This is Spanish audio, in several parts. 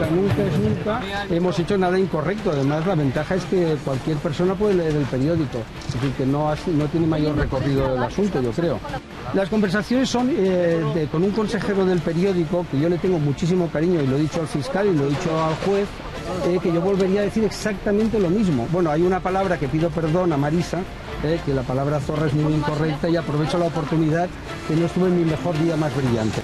nunca hemos hecho nada incorrecto. Además, la ventaja es que cualquier persona puede leer el periódico, es decir, que no tiene mayor recorrido el asunto, yo creo. Las conversaciones son con un consejero del periódico, que yo le tengo muchísimo cariño, y lo he dicho al fiscal y lo he dicho al juez, que yo volvería a decir exactamente lo mismo. Bueno, hay una palabra que pido perdón a Marisa, que la palabra zorra es muy incorrecta, y aprovecho la oportunidad que no estuve en mi mejor día más brillante.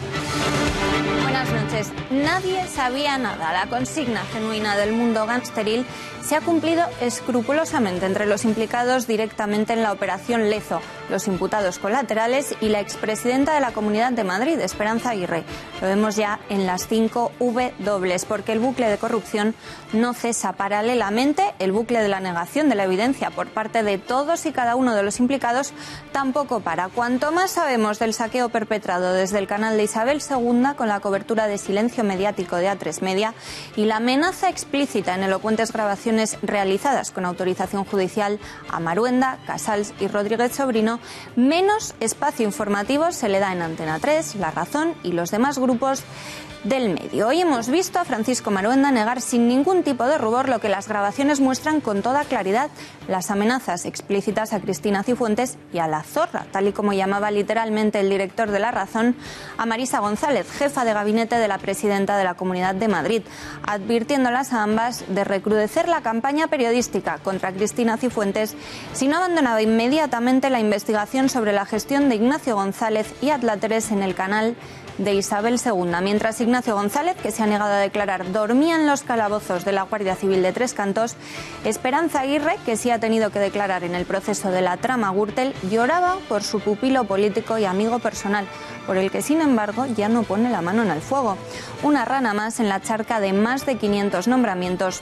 Buenas noches. Nadie sabía nada. La consigna genuina del mundo gangsteril se ha cumplido escrupulosamente entre los implicados directamente en la operación Lezo, los imputados colaterales y la expresidenta de la Comunidad de Madrid, Esperanza Aguirre. Lo vemos ya en las 5 W, porque el bucle de corrupción no cesa. Paralelamente, el bucle de la negación de la evidencia por parte de todos y cada uno de los implicados tampoco para. Cuanto más sabemos del saqueo perpetrado desde el canal de Isabel II, con la cobertura de silencio mediático de A3 Media y la amenaza explícita en elocuentes grabaciones realizadas con autorización judicial a Maruenda, Casals y Rodríguez Sobrino, menos espacio informativo se le da en Antena 3, La Razón y los demás grupos del medio. Hoy hemos visto a Francisco Maruenda negar sin ningún tipo de rubor lo que las grabaciones muestran con toda claridad: las amenazas explícitas a Cristina Cifuentes y a la zorra, tal y como llamaba literalmente el director de La Razón a Marisa González, jefa de gabinete de la presidenta de la Comunidad de Madrid, advirtiéndolas a ambas de recrudecer la campaña periodística contra Cristina Cifuentes si no abandonaba inmediatamente la investigación sobre la gestión de Ignacio González y Atláteres en el canal de Isabel II, mientras Ignacio González, que se ha negado a declarar, dormía en los calabozos de la Guardia Civil de Tres Cantos. Esperanza Aguirre, que sí ha tenido que declarar en el proceso de la trama Gürtel, lloraba por su pupilo político y amigo personal, por el que, sin embargo, ya no pone la mano en el fuego. Una rana más en la charca de más de 500 nombramientos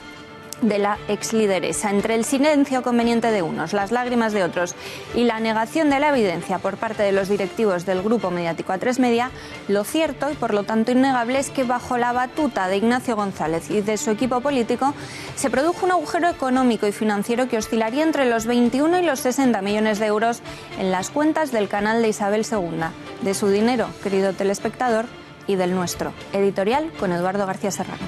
de la exlideresa. Entre el silencio conveniente de unos, las lágrimas de otros y la negación de la evidencia por parte de los directivos del grupo mediático A3 Media, lo cierto y por lo tanto innegable es que bajo la batuta de Ignacio González y de su equipo político se produjo un agujero económico y financiero que oscilaría entre los 21 y los 60 millones de euros en las cuentas del canal de Isabel II. De su dinero, querido telespectador, y del nuestro. Editorial con Eduardo García Serrano.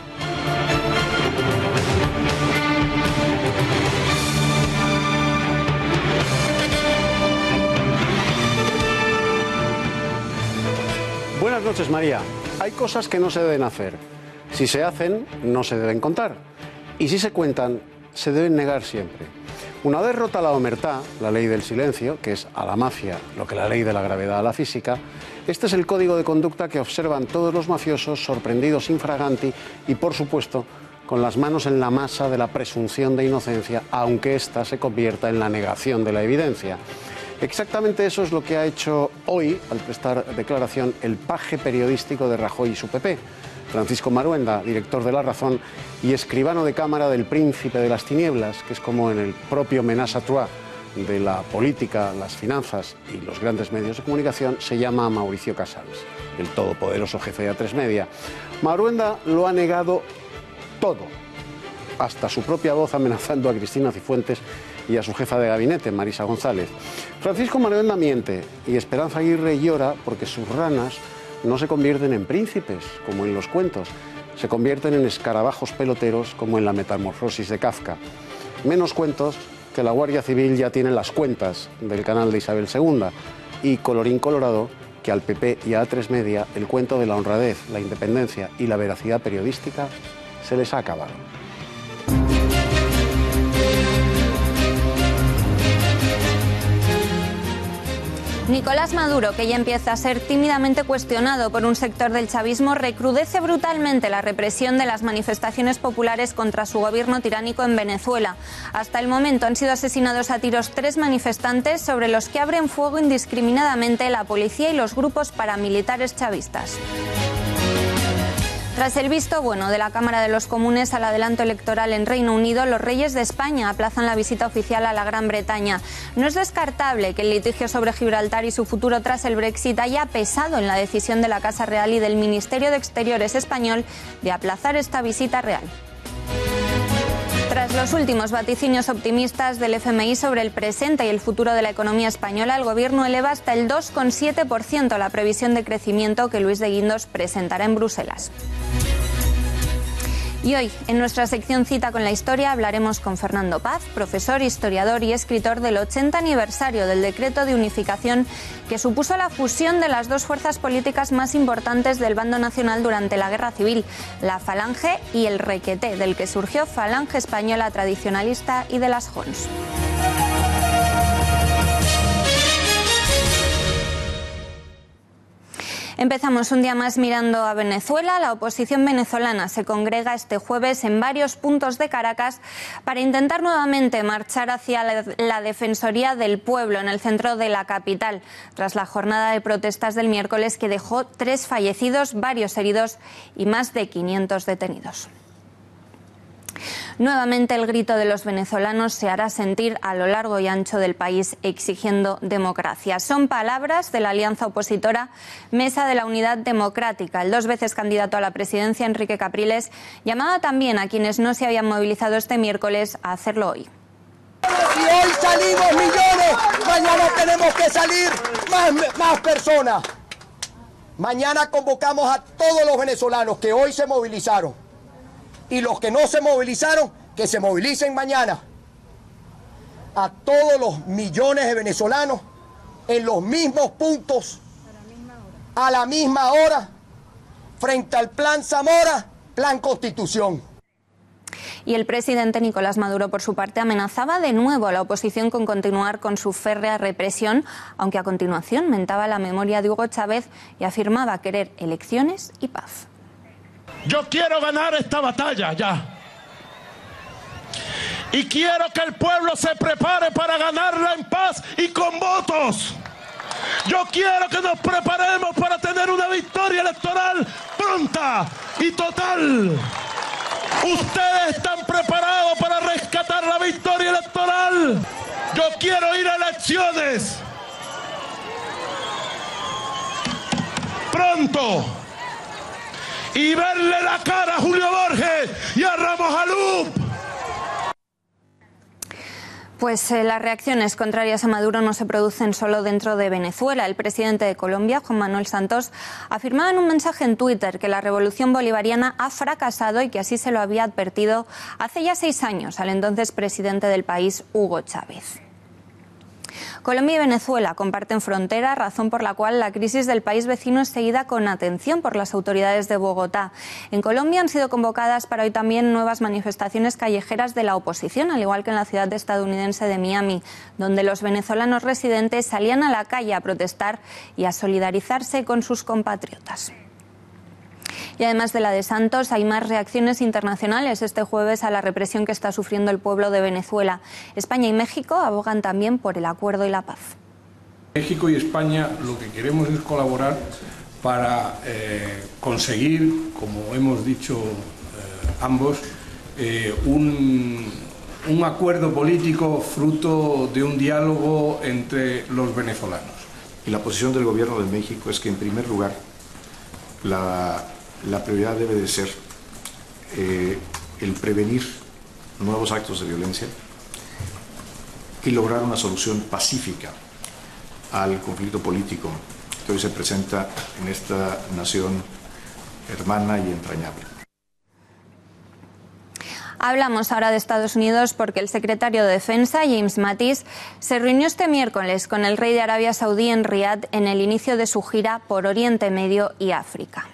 Buenas noches, María. Hay cosas que no se deben hacer. Si se hacen, no se deben contar. Y si se cuentan, se deben negar siempre. Una vez rota la omertá, la ley del silencio, que es a la mafia lo que la ley de la gravedad a la física, este es el código de conducta que observan todos los mafiosos sorprendidos infraganti y, por supuesto, con las manos en la masa de la presunción de inocencia, aunque ésta se convierta en la negación de la evidencia. Exactamente eso es lo que ha hecho hoy, al prestar declaración, el paje periodístico de Rajoy y su PP, Francisco Maruenda, director de La Razón y escribano de cámara del príncipe de las tinieblas, que es como en el propio Ménage à trois de la política, las finanzas y los grandes medios de comunicación, se llama Mauricio Casals, el todopoderoso jefe de A3 Media. Maruenda lo ha negado todo, hasta su propia voz amenazando a Cristina Cifuentes y a su jefa de gabinete, Marisa González. Francisco Maruenda miente y Esperanza Aguirre llora porque sus ranas no se convierten en príncipes, como en los cuentos, se convierten en escarabajos peloteros, como en la Metamorfosis de Kafka. Menos cuentos que la Guardia Civil ya tiene las cuentas del canal de Isabel II y, colorín colorado, que al PP y a A3 Media el cuento de la honradez, la independencia y la veracidad periodística se les ha acabado. Nicolás Maduro, que ya empieza a ser tímidamente cuestionado por un sector del chavismo, recrudece brutalmente la represión de las manifestaciones populares contra su gobierno tiránico en Venezuela. Hasta el momento han sido asesinados a tiros 3 manifestantes, sobre los que abren fuego indiscriminadamente la policía y los grupos paramilitares chavistas. Tras el visto bueno de la Cámara de los Comunes al adelanto electoral en Reino Unido, los reyes de España aplazan la visita oficial a la Gran Bretaña. No es descartable que el litigio sobre Gibraltar y su futuro tras el Brexit haya pesado en la decisión de la Casa Real y del Ministerio de Exteriores español de aplazar esta visita real. Tras los últimos vaticinios optimistas del FMI sobre el presente y el futuro de la economía española, el Gobierno eleva hasta el 2,7% la previsión de crecimiento que Luis de Guindos presentará en Bruselas. Y hoy, en nuestra sección Cita con la Historia, hablaremos con Fernando Paz, profesor, historiador y escritor del 80 aniversario del decreto de unificación que supuso la fusión de las dos fuerzas políticas más importantes del bando nacional durante la Guerra Civil, la Falange y el Requeté, del que surgió Falange Española Tradicionalista y de las Jons. Empezamos un día más mirando a Venezuela. La oposición venezolana se congrega este jueves en varios puntos de Caracas para intentar nuevamente marchar hacia la Defensoría del Pueblo en el centro de la capital, tras la jornada de protestas del miércoles que dejó 3 fallecidos, varios heridos y más de 500 detenidos. Nuevamente el grito de los venezolanos se hará sentir a lo largo y ancho del país exigiendo democracia. Son palabras de la alianza opositora Mesa de la Unidad Democrática. El 2 veces candidato a la presidencia, Enrique Capriles, llamaba también a quienes no se habían movilizado este miércoles a hacerlo hoy. Si hoy salimos millones, mañana tenemos que salir más personas. Mañana convocamos a todos los venezolanos que hoy se movilizaron. Y los que no se movilizaron, que se movilicen mañana. A todos los millones de venezolanos en los mismos puntos, a la misma hora, frente al Plan Zamora, Plan Constitución. Y el presidente Nicolás Maduro, por su parte, amenazaba de nuevo a la oposición con continuar con su férrea represión, aunque a continuación mentaba la memoria de Hugo Chávez y afirmaba querer elecciones y paz. Yo quiero ganar esta batalla ya. Y quiero que el pueblo se prepare para ganarla en paz y con votos. Yo quiero que nos preparemos para tener una victoria electoral pronta y total. ¿Ustedes están preparados para rescatar la victoria electoral? Yo quiero ir a elecciones pronto y verle la cara a Julio Borges y a Ramos Alup. Pues las reacciones contrarias a Maduro no se producen solo dentro de Venezuela. El presidente de Colombia, Juan Manuel Santos, afirmaba en un mensaje en Twitter que la revolución bolivariana ha fracasado y que así se lo había advertido hace ya 6 años al entonces presidente del país, Hugo Chávez. Colombia y Venezuela comparten frontera, razón por la cual la crisis del país vecino es seguida con atención por las autoridades de Bogotá. En Colombia han sido convocadas para hoy también nuevas manifestaciones callejeras de la oposición, al igual que en la ciudad estadounidense de Miami, donde los venezolanos residentes salían a la calle a protestar y a solidarizarse con sus compatriotas. Y además de la de Santos, hay más reacciones internacionales este jueves a la represión que está sufriendo el pueblo de Venezuela. España y México abogan también por el acuerdo y la paz. México y España lo que queremos es colaborar para conseguir, como hemos dicho ambos, un acuerdo político fruto de un diálogo entre los venezolanos. Y la posición del gobierno de México es que, en primer lugar, la prioridad debe de ser el prevenir nuevos actos de violencia y lograr una solución pacífica al conflicto político que hoy se presenta en esta nación hermana y entrañable. Hablamos ahora de Estados Unidos porque el secretario de Defensa, James Mattis, se reunió este miércoles con el rey de Arabia Saudí en Riad en el inicio de su gira por Oriente Medio y África.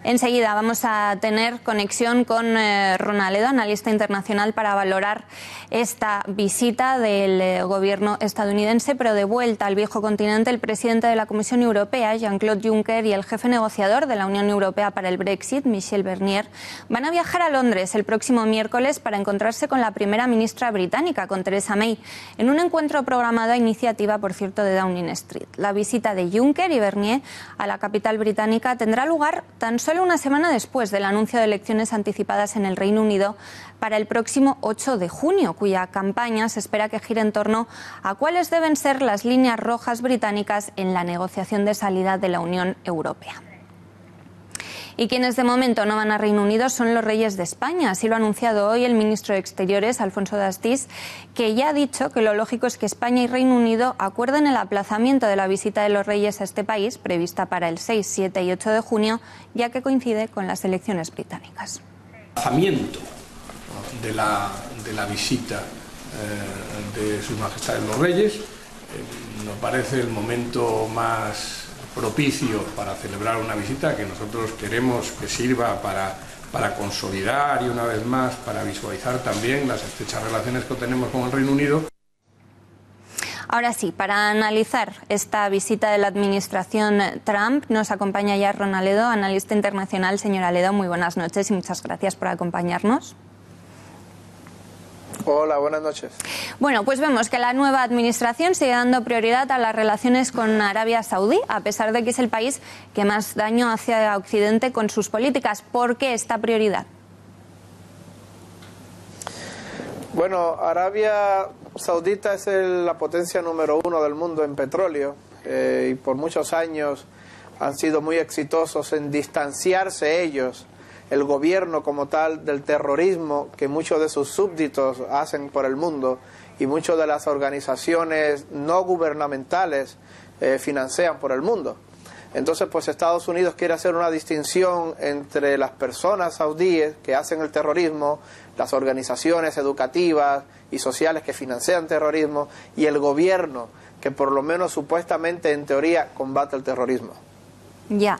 Enseguida vamos a tener conexión con Ronald, analista internacional, para valorar esta visita del gobierno estadounidense, pero de vuelta al viejo continente. El presidente de la Comisión Europea, Jean-Claude Juncker, y el jefe negociador de la Unión Europea para el Brexit, Michel Barnier, van a viajar a Londres el próximo miércoles para encontrarse con la primera ministra británica, con Theresa May, en un encuentro programado a iniciativa, por cierto, de Downing Street. La visita de Juncker y Barnier a la capital británica tendrá lugar tan solo una semana después del anuncio de elecciones anticipadas en el Reino Unido para el próximo 8 de junio, cuya campaña se espera que gire en torno a cuáles deben ser las líneas rojas británicas en la negociación de salida de la Unión Europea. Y quienes de momento no van a Reino Unido son los reyes de España. Así lo ha anunciado hoy el ministro de Exteriores, Alfonso de Astís, que ya ha dicho que lo lógico es que España y Reino Unido acuerden el aplazamiento de la visita de los reyes a este país, prevista para el 6, 7 y 8 de junio, ya que coincide con las elecciones británicas. Aplazamiento de la visita de Sus Majestades los Reyes nos parece el momento más propicio para celebrar una visita que nosotros queremos que sirva para consolidar y una vez más para visualizar también las estrechas relaciones que tenemos con el Reino Unido. Ahora sí, para analizar esta visita de la administración Trump nos acompaña ya Ron Aledo, analista internacional. Señor Aledo, muy buenas noches y muchas gracias por acompañarnos. Hola, buenas noches. Bueno, pues vemos que la nueva administración sigue dando prioridad a las relaciones con Arabia Saudí, a pesar de que es el país que más daño hace a Occidente con sus políticas. ¿Por qué esta prioridad? Bueno, Arabia Saudita es la potencia número 1 del mundo en petróleo y por muchos años han sido muy exitosos en distanciarse ellos, el gobierno como tal, del terrorismo que muchos de sus súbditos hacen por el mundo y muchas de las organizaciones no gubernamentales financian por el mundo. Entonces, pues Estados Unidos quiere hacer una distinción entre las personas saudíes que hacen el terrorismo, las organizaciones educativas y sociales que financian terrorismo y el gobierno que por lo menos supuestamente en teoría combate el terrorismo. Ya.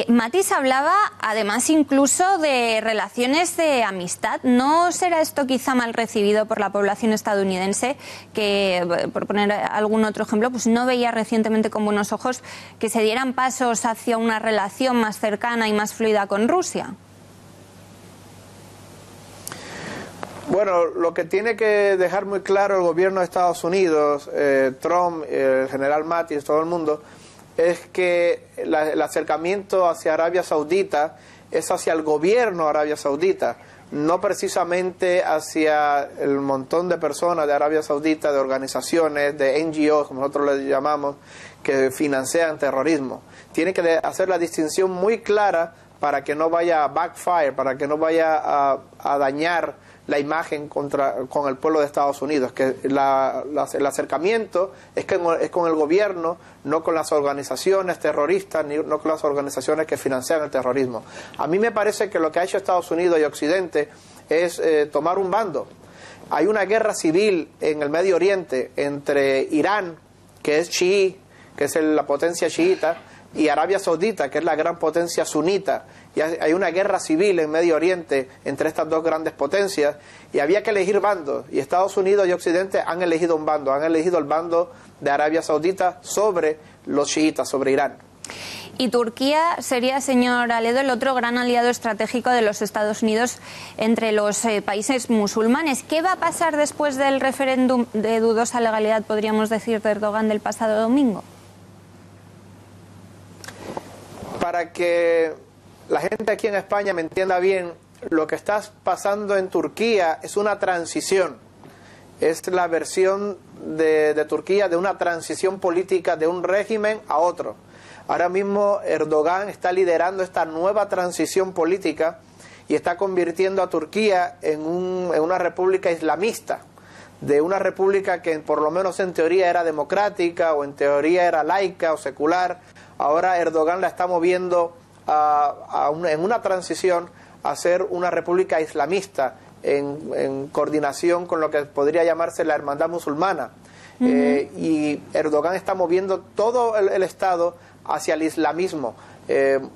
Matis hablaba además incluso de relaciones de amistad. ¿No será esto quizá mal recibido por la población estadounidense que, por poner algún otro ejemplo, pues no veía recientemente con buenos ojos que se dieran pasos hacia una relación más cercana y más fluida con Rusia? Bueno, lo que tiene que dejar muy claro el gobierno de Estados Unidos, Trump, el general Mattis, todo el mundo, es que el acercamiento hacia Arabia Saudita es hacia el gobierno de Arabia Saudita, no precisamente hacia el montón de personas de Arabia Saudita, de organizaciones, de NGOs, como nosotros les llamamos, que financian terrorismo. Tiene que hacer la distinción muy clara para que no vaya a backfire, para que no vaya a dañar la imagen con el pueblo de Estados Unidos, que el acercamiento es con el gobierno, no con las organizaciones terroristas, no con las organizaciones que financian el terrorismo. A mí me parece que lo que ha hecho Estados Unidos y Occidente es tomar un bando. Hay una guerra civil en el Medio Oriente entre Irán, que es chií, que es la potencia chiita, y Arabia Saudita, que es la gran potencia sunita. Y hay una guerra civil en Medio Oriente entre estas dos grandes potencias y había que elegir bandos. Y Estados Unidos y Occidente han elegido un bando, han elegido el bando de Arabia Saudita sobre los chiitas, sobre Irán. Y Turquía sería, señor Aledo, el otro gran aliado estratégico de los Estados Unidos entre los países musulmanes. ¿Qué va a pasar después del referéndum de dudosa legalidad, podríamos decir, de Erdogan del pasado domingo? Para que la gente aquí en España me entienda bien, lo que está pasando en Turquía es una transición. Es la versión de Turquía de una transición política de un régimen a otro. Ahora mismo Erdogan está liderando esta nueva transición política y está convirtiendo a Turquía en una república islamista, de una república que por lo menos en teoría era democrática o en teoría era laica o secular. Ahora Erdogan la está moviendo en una transición a ser una república islamista en coordinación con lo que podría llamarse la hermandad musulmana. Y Erdogan está moviendo todo el Estado hacia el islamismo,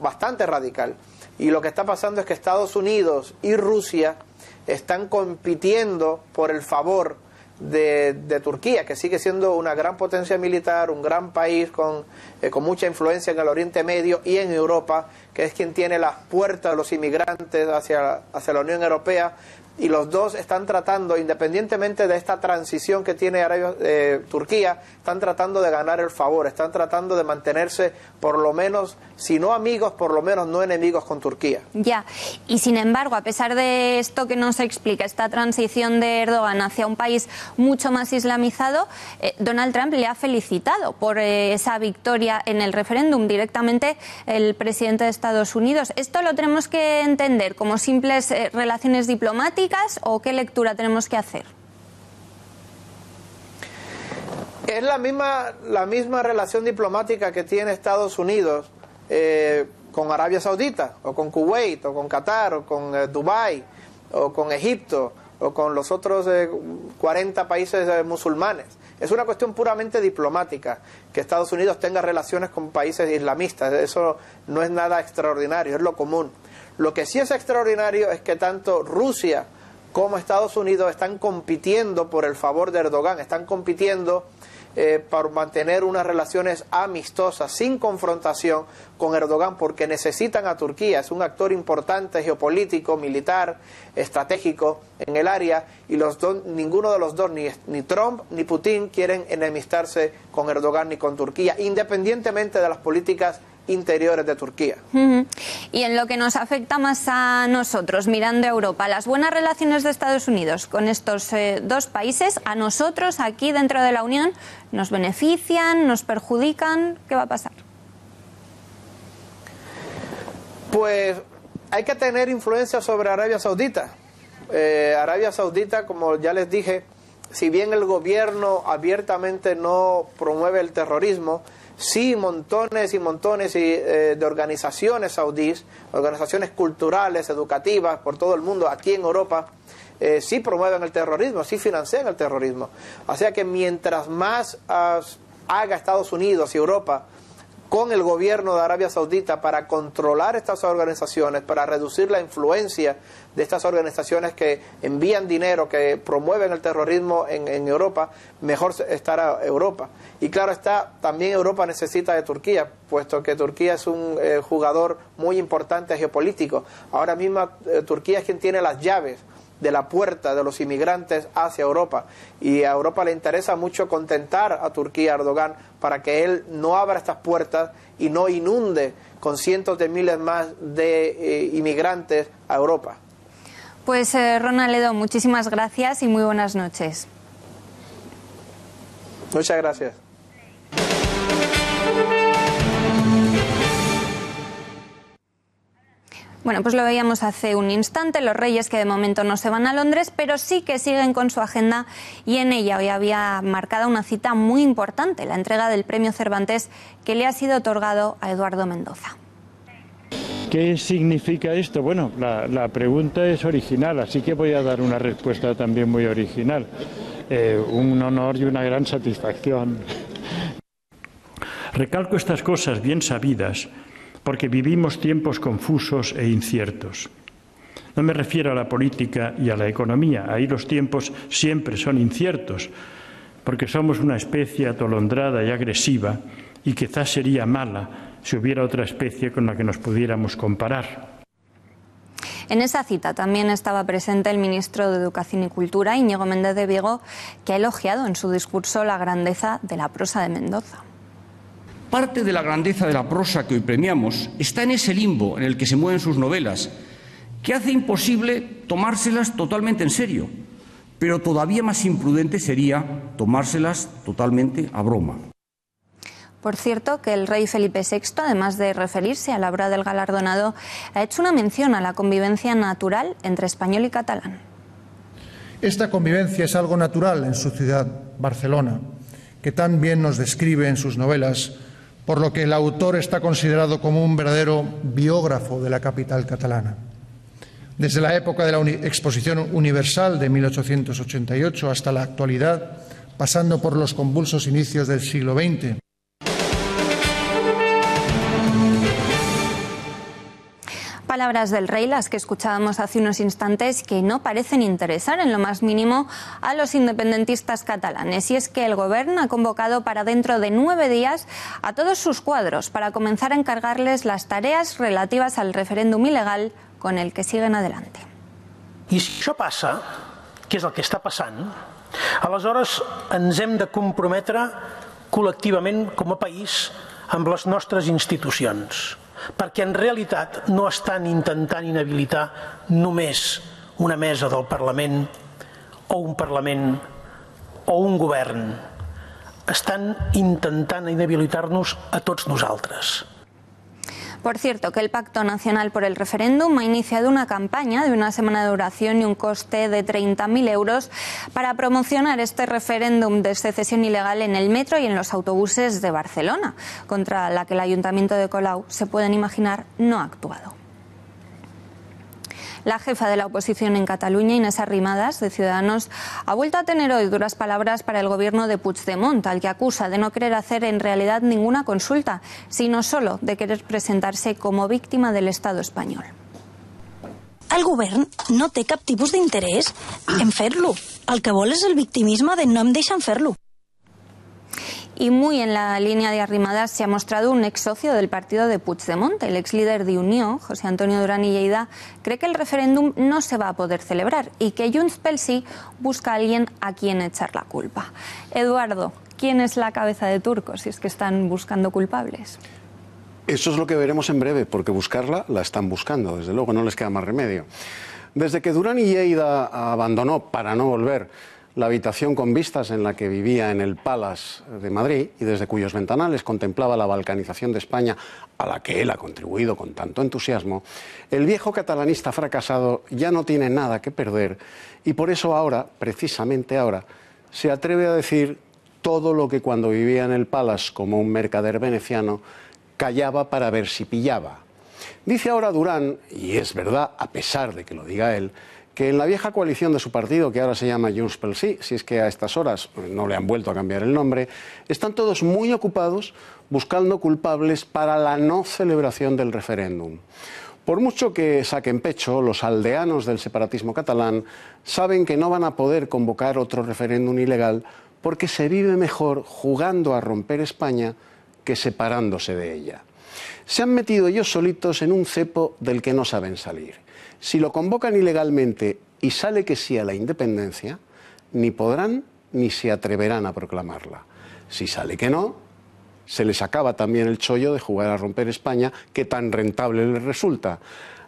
bastante radical. Y lo que está pasando es que Estados Unidos y Rusia están compitiendo por el favor de Turquía, que sigue siendo una gran potencia militar, un gran país con mucha influencia en el Oriente Medio y en Europa, que es quien tiene las puertas de los inmigrantes hacia la Unión Europea, y los dos están tratando, independientemente de esta transición que tiene Turquía, están tratando de ganar el favor, están tratando de mantenerse por lo menos, si no amigos, por lo menos no enemigos con Turquía. Ya, y sin embargo, a pesar de esto que nos explica, esta transición de Erdogan hacia un país mucho más islamizado, Donald Trump le ha felicitado por esa victoria en el referéndum, directamente el presidente de Estados Unidos. ¿Esto lo tenemos que entender como simples relaciones diplomáticas o qué lectura tenemos que hacer? Es la misma relación diplomática que tiene Estados Unidos con Arabia Saudita, o con Kuwait, o con Qatar, o con Dubái, o con Egipto, o con los otros 40 países musulmanes. Es una cuestión puramente diplomática que Estados Unidos tenga relaciones con países islamistas. Eso no es nada extraordinario, es lo común. Lo que sí es extraordinario es que tanto Rusia como Estados Unidos están compitiendo por el favor de Erdogan, están compitiendo por mantener unas relaciones amistosas, sin confrontación con Erdogan, porque necesitan a Turquía. Es un actor importante, geopolítico, militar, estratégico en el área, y ninguno de los dos, ni Trump ni Putin, quieren enemistarse con Erdogan ni con Turquía, independientemente de las políticas interiores de Turquía. Y en lo que nos afecta más a nosotros, mirando a Europa, las buenas relaciones de Estados Unidos con estos dos países, a nosotros aquí dentro de la Unión, ¿nos benefician, nos perjudican? ¿Qué va a pasar? Pues hay que tener influencia sobre Arabia Saudita. Arabia Saudita, como ya les dije, si bien el gobierno abiertamente no promueve el terrorismo, sí montones y montones de organizaciones saudíes, organizaciones culturales, educativas por todo el mundo, aquí en Europa, sí promueven el terrorismo, sí financian el terrorismo. O sea que mientras más haga Estados Unidos y Europa con el gobierno de Arabia Saudita para controlar estas organizaciones, para reducir la influencia de estas organizaciones que envían dinero, que promueven el terrorismo en Europa, mejor estará Europa. Y claro está, también Europa necesita de Turquía, puesto que Turquía es un jugador muy importante geopolítico. Ahora mismo Turquía es quien tiene las llaves de la puerta de los inmigrantes hacia Europa, y a Europa le interesa mucho contentar a Turquía, a Erdogan, para que él no abra estas puertas y no inunde con cientos de miles más de inmigrantes a Europa. Pues Ronald Ledo, muchísimas gracias y muy buenas noches. Muchas gracias. Bueno, pues lo veíamos hace un instante, los reyes que de momento no se van a Londres, pero sí que siguen con su agenda, y en ella hoy había marcada una cita muy importante, la entrega del premio Cervantes que le ha sido otorgado a Eduardo Mendoza. ¿Qué significa esto? Bueno, la pregunta es original, así que voy a dar una respuesta también muy original. Un honor y una gran satisfacción. Recalco estas cosas bien sabidas porque vivimos tiempos confusos e inciertos. No me refiero a la política y a la economía, ahí los tiempos siempre son inciertos, porque somos una especie atolondrada y agresiva, y quizás sería mala si hubiera otra especie con la que nos pudiéramos comparar. En esa cita también estaba presente el ministro de Educación y Cultura, Íñigo Méndez de Vigo, que ha elogiado en su discurso la grandeza de la prosa de Mendoza. Parte de la grandeza de la prosa que hoy premiamos está en ese limbo en el que se mueven sus novelas, que hace imposible tomárselas totalmente en serio, pero todavía más imprudente sería tomárselas totalmente a broma. Por cierto, que el rey Felipe VI, además de referirse a la obra del galardonado, ha hecho una mención a la convivencia natural entre español y catalán. Esta convivencia es algo natural en su ciudad, Barcelona, que tan bien nos describe en sus novelas, por lo que el autor está considerado como un verdadero biógrafo de la capital catalana. Desde la época de la Exposición Universal de 1888 hasta la actualidad, pasando por los convulsos inicios del siglo XX. Palabras del rey, las que escuchábamos hace unos instantes, que no parecen interesar en lo más mínimo a los independentistas catalanes. Y es que el Gobierno ha convocado para dentro de 9 días a todos sus cuadros para comenzar a encargarles las tareas relativas al referéndum ilegal con el que siguen adelante. I si això passa, que és el que està passant, aleshores ens hem de comprometre col·lectivament com a país amb les nostres institucions, perquè en realitat no estan intentant inhabilitar només una mesa del Parlament o un Parlament o un govern. Están intentando inhabilitarnos a todos nosotros. Por cierto, que el Pacto Nacional por el Referéndum ha iniciado una campaña de una semana de duración y un coste de 30.000 euros para promocionar este referéndum de secesión ilegal en el metro y en los autobuses de Barcelona, contra la que el Ayuntamiento de Colau, se pueden imaginar, no ha actuado. La jefa de la oposición en Cataluña, Inés Arrimadas, de Ciudadanos, ha vuelto a tener hoy duras palabras para el gobierno de Puigdemont, al que acusa de no querer hacer en realidad ninguna consulta, sino solo de querer presentarse como víctima del Estado español. El govern no té cap tipus d'interès en fer-lo. El que vol és el victimisme de no em deixen fer-lo. Y muy en la línea de Arrimadas se ha mostrado un ex socio del partido de Puigdemont. El ex líder de Unió, José Antonio Duran i Lleida, cree que el referéndum no se va a poder celebrar y que Junts pel Sí busca a alguien a quien echar la culpa. Eduardo, ¿quién es la cabeza de turco si es que están buscando culpables? Eso es lo que veremos en breve, porque buscarla la están buscando, desde luego, no les queda más remedio. Desde que Duran y Lleida abandonó, para no volver, la habitación con vistas en la que vivía en el Palace de Madrid y desde cuyos ventanales contemplaba la balcanización de España, a la que él ha contribuido con tanto entusiasmo, el viejo catalanista fracasado ya no tiene nada que perder y por eso ahora, precisamente ahora, se atreve a decir todo lo que cuando vivía en el Palace como un mercader veneciano callaba para ver si pillaba. Dice ahora Duran, y es verdad a pesar de que lo diga él, que en la vieja coalición de su partido, que ahora se llama Junts pel Sí, si es que a estas horas no le han vuelto a cambiar el nombre, están todos muy ocupados buscando culpables para la no celebración del referéndum. Por mucho que saquen pecho, los aldeanos del separatismo catalán saben que no van a poder convocar otro referéndum ilegal porque se vive mejor jugando a romper España que separándose de ella. Se han metido ellos solitos en un cepo del que no saben salir. Si lo convocan ilegalmente y sale que sí a la independencia, ni podrán ni se atreverán a proclamarla. Si sale que no, se les acaba también el chollo de jugar a romper España, que tan rentable les resulta.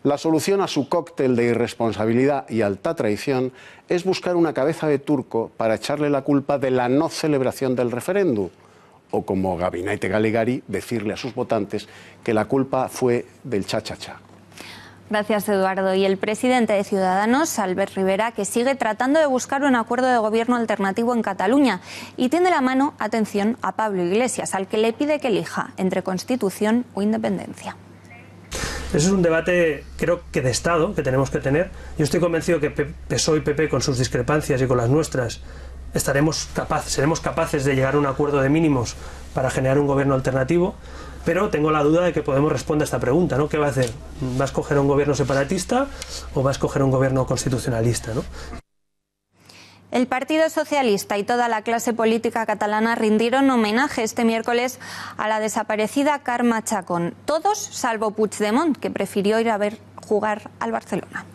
La solución a su cóctel de irresponsabilidad y alta traición es buscar una cabeza de turco para echarle la culpa de la no celebración del referéndum. O como Gabinete Galigari, decirle a sus votantes que la culpa fue del cha-cha-cha. Gracias, Eduardo. Y el presidente de Ciudadanos, Albert Rivera, que sigue tratando de buscar un acuerdo de gobierno alternativo en Cataluña y tiende la mano, atención, a Pablo Iglesias, al que le pide que elija entre Constitución o independencia. Eso es un debate, creo que de Estado, que tenemos que tener. Yo estoy convencido que PSOE y PP, con sus discrepancias y con las nuestras, seremos capaces de llegar a un acuerdo de mínimos para generar un gobierno alternativo. Pero tengo la duda de que Podemos responder a esta pregunta, ¿no? ¿Qué va a hacer? ¿Va a escoger un gobierno separatista o va a escoger un gobierno constitucionalista, ¿no? El Partido Socialista y toda la clase política catalana rindieron homenaje este miércoles a la desaparecida Carme Chacón. Todos salvo Puigdemont, que prefirió ir a ver jugar al Barcelona.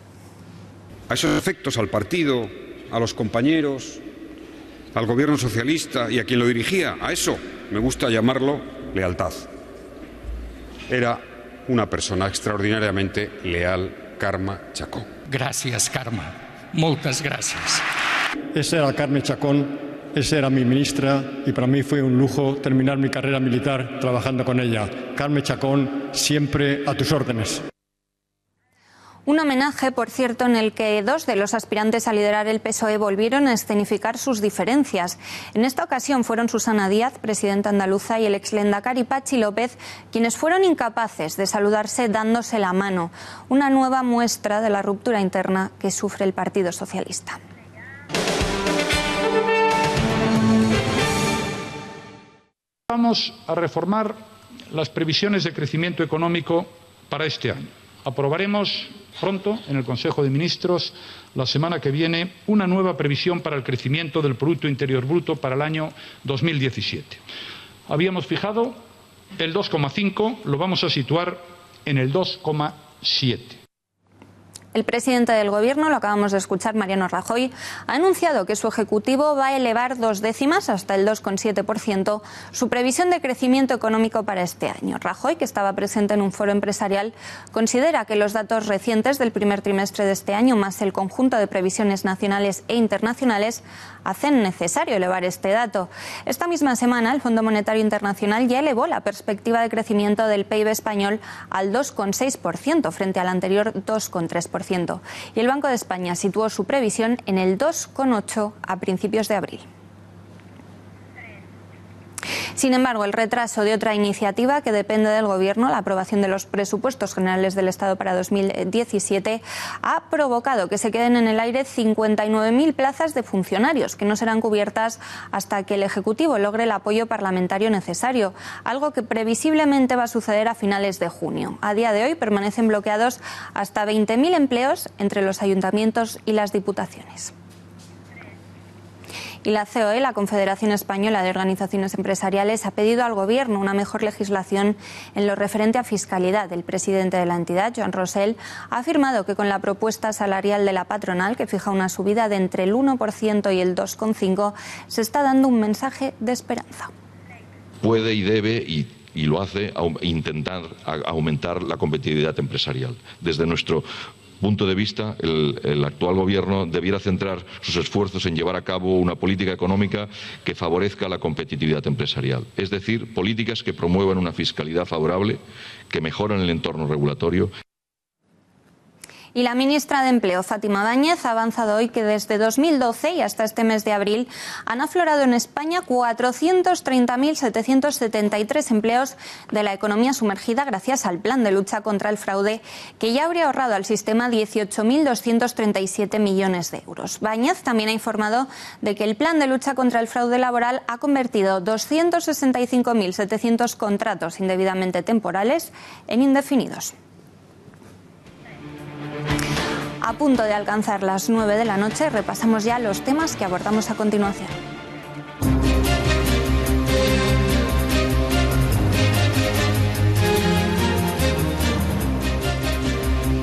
A esos efectos, al partido, a los compañeros, al gobierno socialista y a quien lo dirigía, a eso me gusta llamarlo lealtad. Era una persona extraordinariamente leal, Carme Chacón. Gràcies, Carme. Moltes gràcies. Esa era Carme Chacón, esa era mi ministra y para mí fue un lujo terminar mi carrera militar trabajando con ella. Carme Chacón, siempre a tus órdenes. Un homenaje, por cierto, en el que dos de los aspirantes a liderar el PSOE volvieron a escenificar sus diferencias. En esta ocasión fueron Susana Díaz, presidenta andaluza, y el exlendakari Patxi López, quienes fueron incapaces de saludarse dándose la mano. Una nueva muestra de la ruptura interna que sufre el Partido Socialista. Vamos a reformar las previsiones de crecimiento económico para este año. Aprobaremos pronto en el Consejo de Ministros la semana que viene una nueva previsión para el crecimiento del Producto Interior Bruto para el año 2017. Habíamos fijado el 2,5, lo vamos a situar en el 2,7. El presidente del Gobierno, lo acabamos de escuchar, Mariano Rajoy, ha anunciado que su Ejecutivo va a elevar 2 décimas, hasta el 2,7%, su previsión de crecimiento económico para este año. Rajoy, que estaba presente en un foro empresarial, considera que los datos recientes del primer trimestre de este año, más el conjunto de previsiones nacionales e internacionales, hacen necesario elevar este dato. Esta misma semana, el Fondo Monetario Internacional ya elevó la perspectiva de crecimiento del PIB español al 2,6%, frente al anterior 2,3%. Y el Banco de España situó su previsión en el 2,8% a principios de abril. Sin embargo, el retraso de otra iniciativa que depende del Gobierno, la aprobación de los presupuestos generales del Estado para 2017, ha provocado que se queden en el aire 59.000 plazas de funcionarios, que no serán cubiertas hasta que el Ejecutivo logre el apoyo parlamentario necesario, algo que previsiblemente va a suceder a finales de junio. A día de hoy permanecen bloqueados hasta 20.000 empleos entre los ayuntamientos y las diputaciones. Y la COE, la Confederación Española de Organizaciones Empresariales, ha pedido al Gobierno una mejor legislación en lo referente a fiscalidad. El presidente de la entidad, Joan Rosell, ha afirmado que con la propuesta salarial de la patronal, que fija una subida de entre el 1% y el 2,5%, se está dando un mensaje de esperanza. Puede y debe y lo hace intentar aumentar la competitividad empresarial. Desde nuestro punto de vista, el actual Gobierno debiera centrar sus esfuerzos en llevar a cabo una política económica que favorezca la competitividad empresarial, es decir, políticas que promuevan una fiscalidad favorable, que mejoren el entorno regulatorio. Y la ministra de Empleo, Fátima Báñez, ha avanzado hoy que desde 2012 y hasta este mes de abril han aflorado en España 430.773 empleos de la economía sumergida gracias al plan de lucha contra el fraude, que ya habría ahorrado al sistema 18.237 millones de euros. Báñez también ha informado de que el plan de lucha contra el fraude laboral ha convertido 265.700 contratos indebidamente temporales en indefinidos. A punto de alcanzar las 9 de la noche, repasamos ya los temas que abordamos a continuación.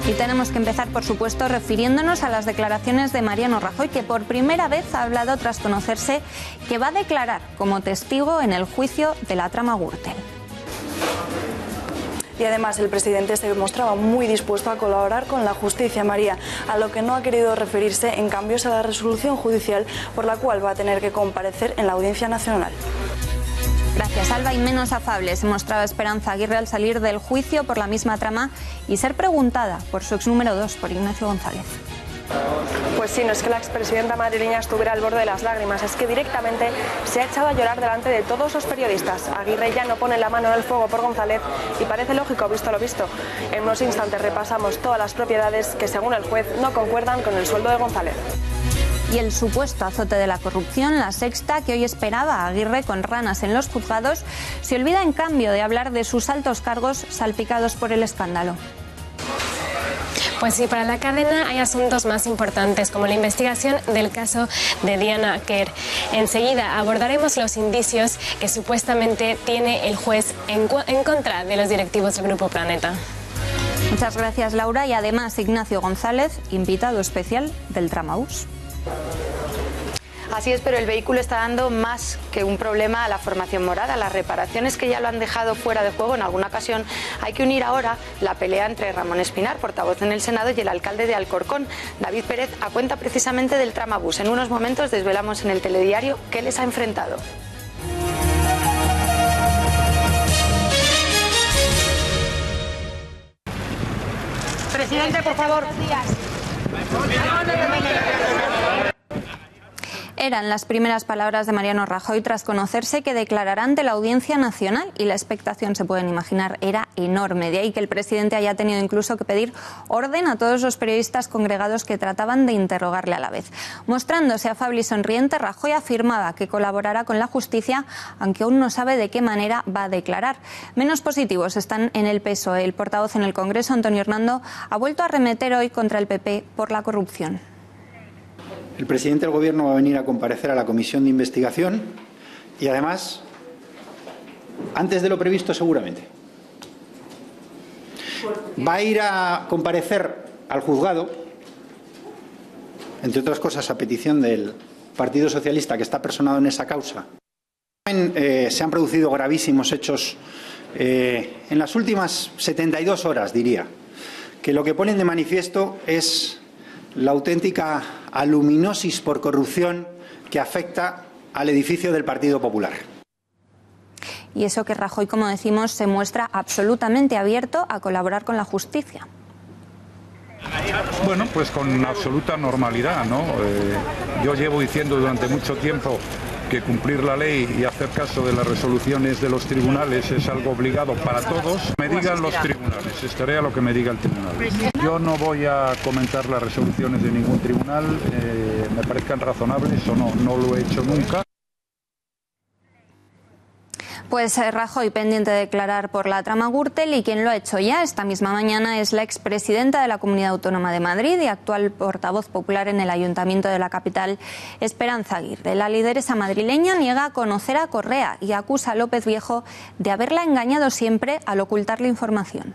Y tenemos que empezar, por supuesto, refiriéndonos a las declaraciones de Mariano Rajoy, que por primera vez ha hablado tras conocerse que va a declarar como testigo en el juicio de la trama Gürtel. Y además el presidente se mostraba muy dispuesto a colaborar con la justicia, María. A lo que no ha querido referirse, en cambio, es a la resolución judicial por la cual va a tener que comparecer en la Audiencia Nacional. Gracias, Alba. Y menos afable se mostraba Esperanza Aguirre al salir del juicio por la misma trama y ser preguntada por su ex número 2, por Ignacio González. Pues sí, no es que la expresidenta madrileña estuviera al borde de las lágrimas, es que directamente se ha echado a llorar delante de todos los periodistas. Aguirre ya no pone la mano en el fuego por González y parece lógico, visto lo visto. En unos instantes repasamos todas las propiedades que, según el juez, no concuerdan con el sueldo de González. Y el supuesto azote de la corrupción, La Sexta, que hoy esperaba a Aguirre con ranas en los juzgados, se olvida en cambio de hablar de sus altos cargos salpicados por el escándalo. Pues sí, para la cadena hay asuntos más importantes, como la investigación del caso de Diana Quer. Enseguida abordaremos los indicios que supuestamente tiene el juez en contra de los directivos del Grupo Planeta. Muchas gracias, Laura. Y además, Ignacio González, invitado especial del Tramabús. Así es, pero el vehículo está dando más que un problema a la formación morada. Las reparaciones que ya lo han dejado fuera de juego en alguna ocasión. Hay que unir ahora la pelea entre Ramón Espinar, portavoz en el Senado, y el alcalde de Alcorcón, David Pérez, a cuenta precisamente del Tramabús. En unos momentos desvelamos en el telediario qué les ha enfrentado. Presidente, por favor. Eran las primeras palabras de Mariano Rajoy tras conocerse que declarará ante la Audiencia Nacional, y la expectación, se pueden imaginar, era enorme. De ahí que el presidente haya tenido incluso que pedir orden a todos los periodistas congregados que trataban de interrogarle a la vez. Mostrándose afable y sonriente, Rajoy afirmaba que colaborará con la justicia, aunque aún no sabe de qué manera va a declarar. Menos positivos están en el PSOE. El portavoz en el Congreso, Antonio Hernando, ha vuelto a arremeter hoy contra el PP por la corrupción. El presidente del Gobierno va a venir a comparecer a la comisión de investigación y, además, antes de lo previsto seguramente. Va a ir a comparecer al juzgado, entre otras cosas a petición del Partido Socialista que está personado en esa causa. Se han producido gravísimos hechos en las últimas 72 horas, diría, que lo que ponen de manifiesto es la auténtica aluminosis por corrupción que afecta al edificio del Partido Popular. Y eso que Rajoy, como decimos, se muestra absolutamente abierto a colaborar con la justicia. Bueno, pues con absoluta normalidad, ¿no? Yo llevo diciendo durante mucho tiempo que cumplir la ley y hacer caso de las resoluciones de los tribunales es algo obligado para todos. Me digan los tribunales, estaré a lo que me diga el tribunal. Yo no voy a comentar las resoluciones de ningún tribunal, me parezcan razonables o no, no lo he hecho nunca. Pues Rajoy pendiente de declarar por la trama Gürtel, y quien lo ha hecho ya esta misma mañana es la expresidenta de la Comunidad Autónoma de Madrid y actual portavoz popular en el Ayuntamiento de la capital, Esperanza Aguirre. La lideresa madrileña niega conocer a Correa y acusa a López Viejo de haberla engañado siempre al ocultarle información.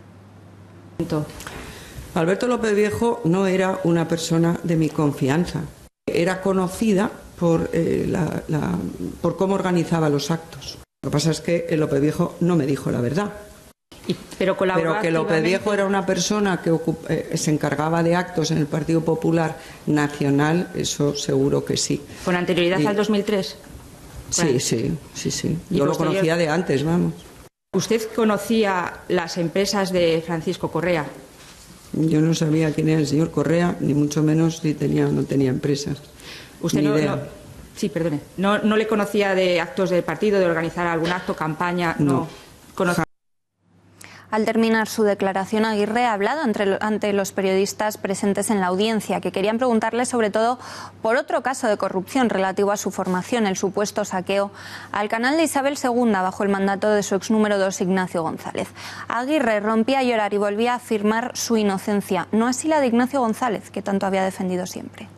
Alberto López Viejo no era una persona de mi confianza. Era conocida por cómo organizaba los actos. Lo que pasa es que el López Viejo no me dijo la verdad. Pero que López Viejo era una persona que se encargaba de actos en el Partido Popular Nacional, eso seguro que sí. ¿Con anterioridad al 2003? Sí. Yo lo conocía de antes, vamos. ¿Usted conocía las empresas de Francisco Correa? Yo no sabía quién era el señor Correa, ni mucho menos si tenía o no tenía empresas. ¿Usted Sí, perdone. ¿No le conocía de actos del partido, de organizar algún acto, campaña? No. Al terminar su declaración, Aguirre ha hablado ante los periodistas presentes en la audiencia, que querían preguntarle sobre todo por otro caso de corrupción relativo a su formación, el supuesto saqueo al canal de Isabel II bajo el mandato de su ex número 2, Ignacio González. Aguirre rompía a llorar y volvía a afirmar su inocencia, no así la de Ignacio González, que tanto había defendido siempre.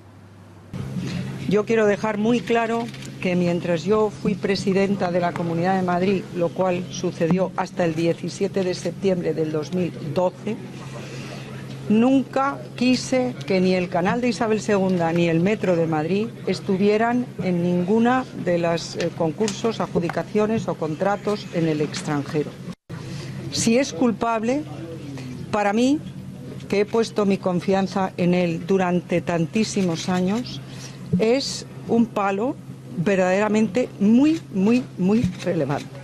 Yo quiero dejar muy claro que mientras yo fui presidenta de la Comunidad de Madrid, lo cual sucedió hasta el 17 de septiembre del 2012, nunca quise que ni el canal de Isabel II ni el Metro de Madrid estuvieran en ninguna de los concursos, adjudicaciones o contratos en el extranjero. Si es culpable, para mí, que he puesto mi confianza en él durante tantísimos años, es un palo verdaderamente muy relevante.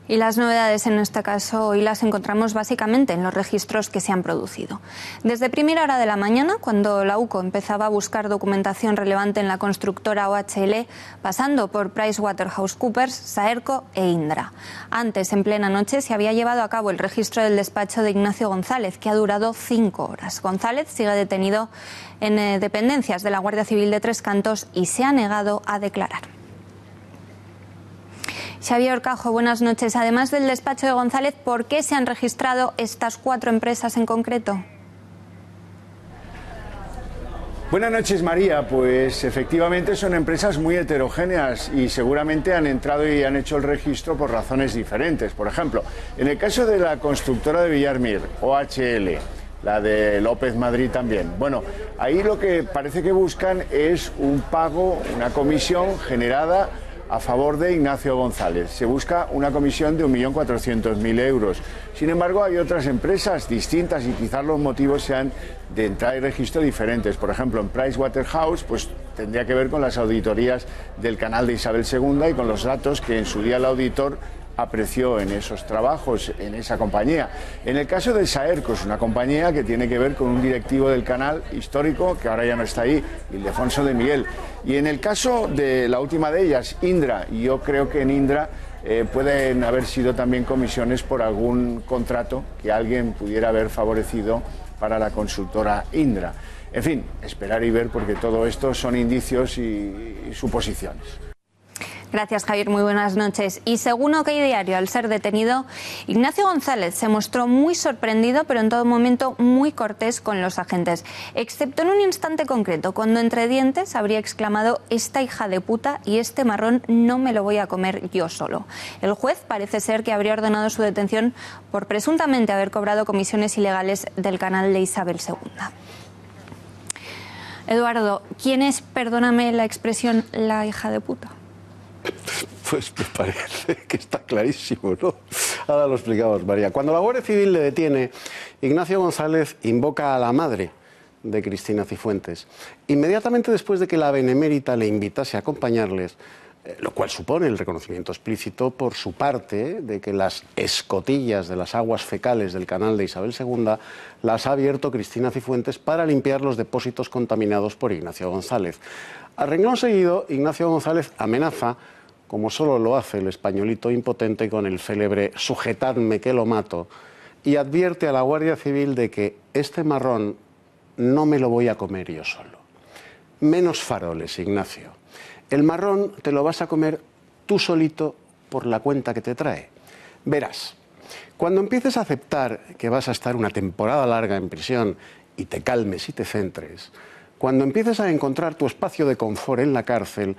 Y las novedades en este caso hoy las encontramos básicamente en los registros que se han producido. Desde primera hora de la mañana, cuando la UCO empezaba a buscar documentación relevante en la constructora OHL, pasando por PricewaterhouseCoopers, Saerco e Indra. Antes, en plena noche, se había llevado a cabo el registro del despacho de Ignacio González, que ha durado 5 horas. González sigue detenido en dependencias de la Guardia Civil de Tres Cantos y se ha negado a declarar. Xavier Orcajo, buenas noches. Además del despacho de González, ¿por qué se han registrado estas 4 empresas en concreto? Buenas noches, María. Pues efectivamente son empresas muy heterogéneas y seguramente han entrado y han hecho el registro por razones diferentes. Por ejemplo, en el caso de la constructora de Villarmir, OHL, la de López Madrid también. Bueno, ahí lo que parece que buscan es un pago, una comisión generada a favor de Ignacio González. Se busca una comisión de 1.400.000 euros. Sin embargo, hay otras empresas distintas y quizás los motivos sean de entrada y registro diferentes. Por ejemplo, en Pricewaterhouse, pues tendría que ver con las auditorías del canal de Isabel II y con los datos que en su día el auditor apreció en esos trabajos, en esa compañía. En el caso de Saerco, es una compañía que tiene que ver con un directivo del canal histórico, que ahora ya no está ahí, Ildefonso de Miguel. Y en el caso de la última de ellas, Indra, y yo creo que en Indra pueden haber sido también comisiones por algún contrato que alguien pudiera haber favorecido para la consultora Indra. En fin, esperar y ver, porque todo esto son indicios y suposiciones. Gracias, Javier. Muy buenas noches. Y según OK Diario, al ser detenido, Ignacio González se mostró muy sorprendido, pero en todo momento muy cortés con los agentes, excepto en un instante concreto, cuando entre dientes habría exclamado: esta hija de puta y este marrón no me lo voy a comer yo solo. El juez parece ser que habría ordenado su detención por presuntamente haber cobrado comisiones ilegales del canal de Isabel II. Eduardo, ¿quién es, perdóname la expresión, la hija de puta? Pues me parece que está clarísimo, ¿no? Ahora lo explicamos, María. Cuando la Guardia Civil le detiene, Ignacio González invoca a la madre de Cristina Cifuentes. Inmediatamente después de que la benemérita le invitase a acompañarles, lo cual supone el reconocimiento explícito por su parte de que las escotillas de las aguas fecales del canal de Isabel II las ha abierto Cristina Cifuentes para limpiar los depósitos contaminados por Ignacio González. A renglón seguido, Ignacio González amenaza, como solo lo hace el españolito impotente con el célebre «sujetadme que lo mato», y advierte a la Guardia Civil de que este marrón no me lo voy a comer yo solo. Menos faroles, Ignacio. El marrón te lo vas a comer tú solito por la cuenta que te trae. Verás, cuando empieces a aceptar que vas a estar una temporada larga en prisión y te calmes y te centres, cuando empieces a encontrar tu espacio de confort en la cárcel,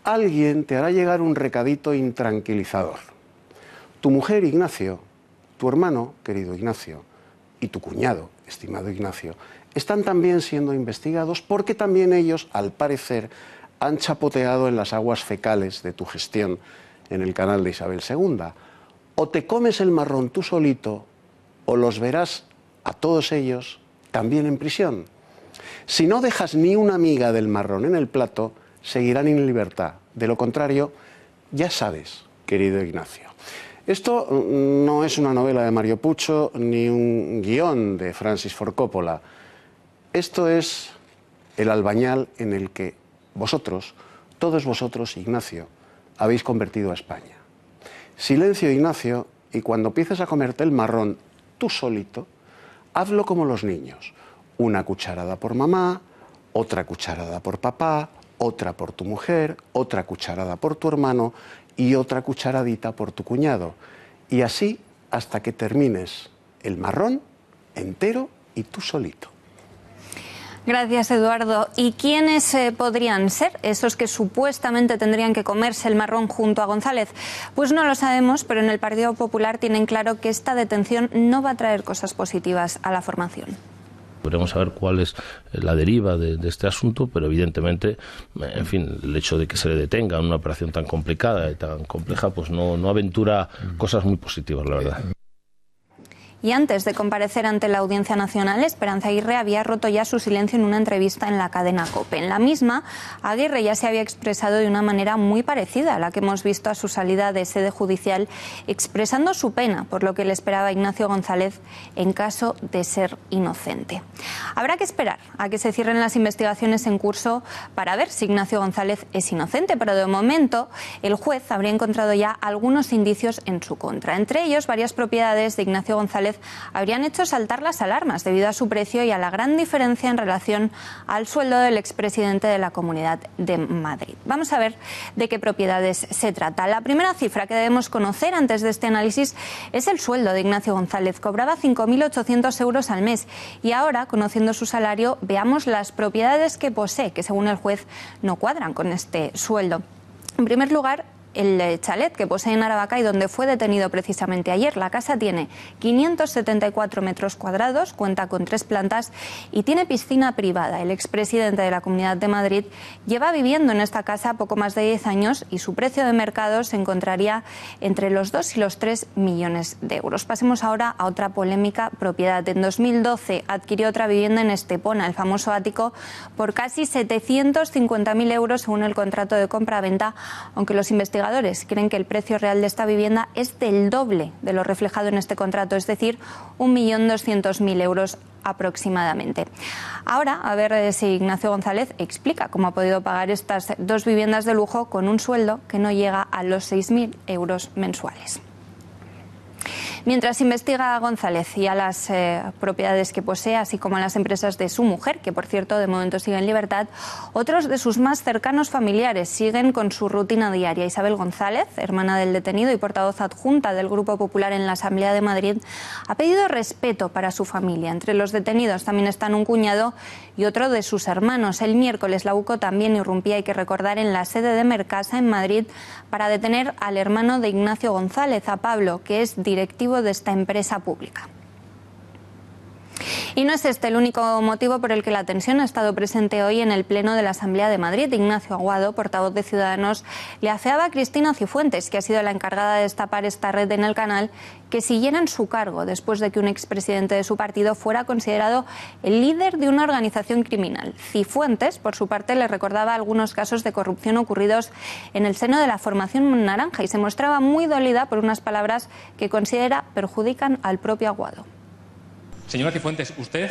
alguien te hará llegar un recadito intranquilizador. Tu mujer, Ignacio, tu hermano, querido Ignacio, y tu cuñado, estimado Ignacio, están también siendo investigados porque también ellos, al parecer, han chapoteado en las aguas fecales de tu gestión en el canal de Isabel II. O te comes el marrón tú solito, o los verás a todos ellos también en prisión. Si no dejas ni una miga del marrón en el plato, seguirán en libertad. De lo contrario, ya sabes, querido Ignacio. Esto no es una novela de Mario Puzo ni un guión de Francis Ford Coppola. Esto es el albañal en el que vosotros, todos vosotros, Ignacio, habéis convertido a España. Silencio, Ignacio, y cuando empieces a comerte el marrón tú solito, hazlo como los niños. Una cucharada por mamá, otra cucharada por papá, otra por tu mujer, otra cucharada por tu hermano y otra cucharadita por tu cuñado. Y así hasta que termines el marrón entero y tú solito. Gracias, Eduardo. ¿Y quiénes podrían ser esos que supuestamente tendrían que comerse el marrón junto a González? Pues no lo sabemos, pero en el Partido Popular tienen claro que esta detención no va a traer cosas positivas a la formación. Podremos saber cuál es la deriva de este asunto, pero evidentemente, en fin, el hecho de que se le detenga en una operación tan complicada y tan compleja, pues no aventura cosas muy positivas, la verdad. Y antes de comparecer ante la Audiencia Nacional, Esperanza Aguirre había roto ya su silencio en una entrevista en la cadena COPE. En la misma, Aguirre ya se había expresado de una manera muy parecida a la que hemos visto a su salida de sede judicial, expresando su pena por lo que le esperaba a Ignacio González en caso de ser inocente. Habrá que esperar a que se cierren las investigaciones en curso para ver si Ignacio González es inocente, pero de momento el juez habría encontrado ya algunos indicios en su contra. Entre ellos, varias propiedades de Ignacio González habrían hecho saltar las alarmas debido a su precio y a la gran diferencia en relación al sueldo del expresidente de la Comunidad de Madrid. Vamos a ver de qué propiedades se trata. La primera cifra que debemos conocer antes de este análisis es el sueldo de Ignacio González. Cobraba 5.800 euros al mes y ahora, conociendo su salario, veamos las propiedades que posee, que según el juez no cuadran con este sueldo. En primer lugar, el chalet que posee en Aravaca y donde fue detenido precisamente ayer. La casa tiene 574 metros cuadrados, cuenta con 3 plantas y tiene piscina privada. El expresidente de la Comunidad de Madrid lleva viviendo en esta casa poco más de 10 años y su precio de mercado se encontraría entre los 2 y los 3 millones de euros. Pasemos ahora a otra polémica propiedad. En 2012 adquirió otra vivienda en Estepona, el famoso ático, por casi 750.000 euros según el contrato de compra-venta, aunque los investigadores creen que el precio real de esta vivienda es del doble de lo reflejado en este contrato, es decir, 1.200.000 euros aproximadamente. Ahora, a ver si Ignacio González explica cómo ha podido pagar estas 2 viviendas de lujo con un sueldo que no llega a los 6.000 euros mensuales. Mientras investiga a González y a las propiedades que posee, así como a las empresas de su mujer, que por cierto de momento sigue en libertad, otros de sus más cercanos familiares siguen con su rutina diaria. Isabel González, hermana del detenido y portavoz adjunta del Grupo Popular en la Asamblea de Madrid, ha pedido respeto para su familia. Entre los detenidos también están un cuñado y otro de sus hermanos. El miércoles la UCO también irrumpía, hay que recordar, en la sede de Mercasa en Madrid para detener al hermano de Ignacio González, a Pablo, que es directivo de esta empresa pública. Y no es este el único motivo por el que la tensión ha estado presente hoy en el Pleno de la Asamblea de Madrid. Ignacio Aguado, portavoz de Ciudadanos, le afeaba a Cristina Cifuentes, que ha sido la encargada de destapar esta red en el canal, que siguiera en su cargo después de que un expresidente de su partido fuera considerado el líder de una organización criminal. Cifuentes, por su parte, le recordaba algunos casos de corrupción ocurridos en el seno de la formación naranja y se mostraba muy dolida por unas palabras que considera perjudican al propio Aguado. Señora Cifuentes, usted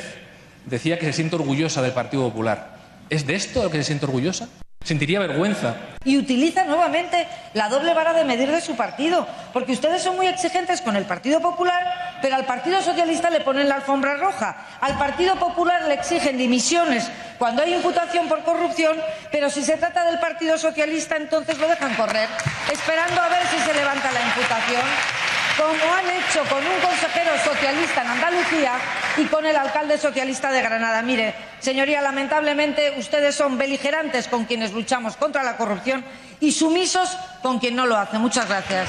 decía que se siente orgullosa del Partido Popular. ¿Es de esto de lo que se siente orgullosa? ¿Sentiría vergüenza? Y utiliza nuevamente la doble vara de medir de su partido, porque ustedes son muy exigentes con el Partido Popular, pero al Partido Socialista le ponen la alfombra roja. Al Partido Popular le exigen dimisiones cuando hay imputación por corrupción, pero si se trata del Partido Socialista entonces lo dejan correr, esperando a ver si se levanta la imputación, como han hecho con un consejero socialista en Andalucía y con el alcalde socialista de Granada. Mire, señoría, lamentablemente ustedes son beligerantes con quienes luchamos contra la corrupción y sumisos con quien no lo hace. Muchas gracias.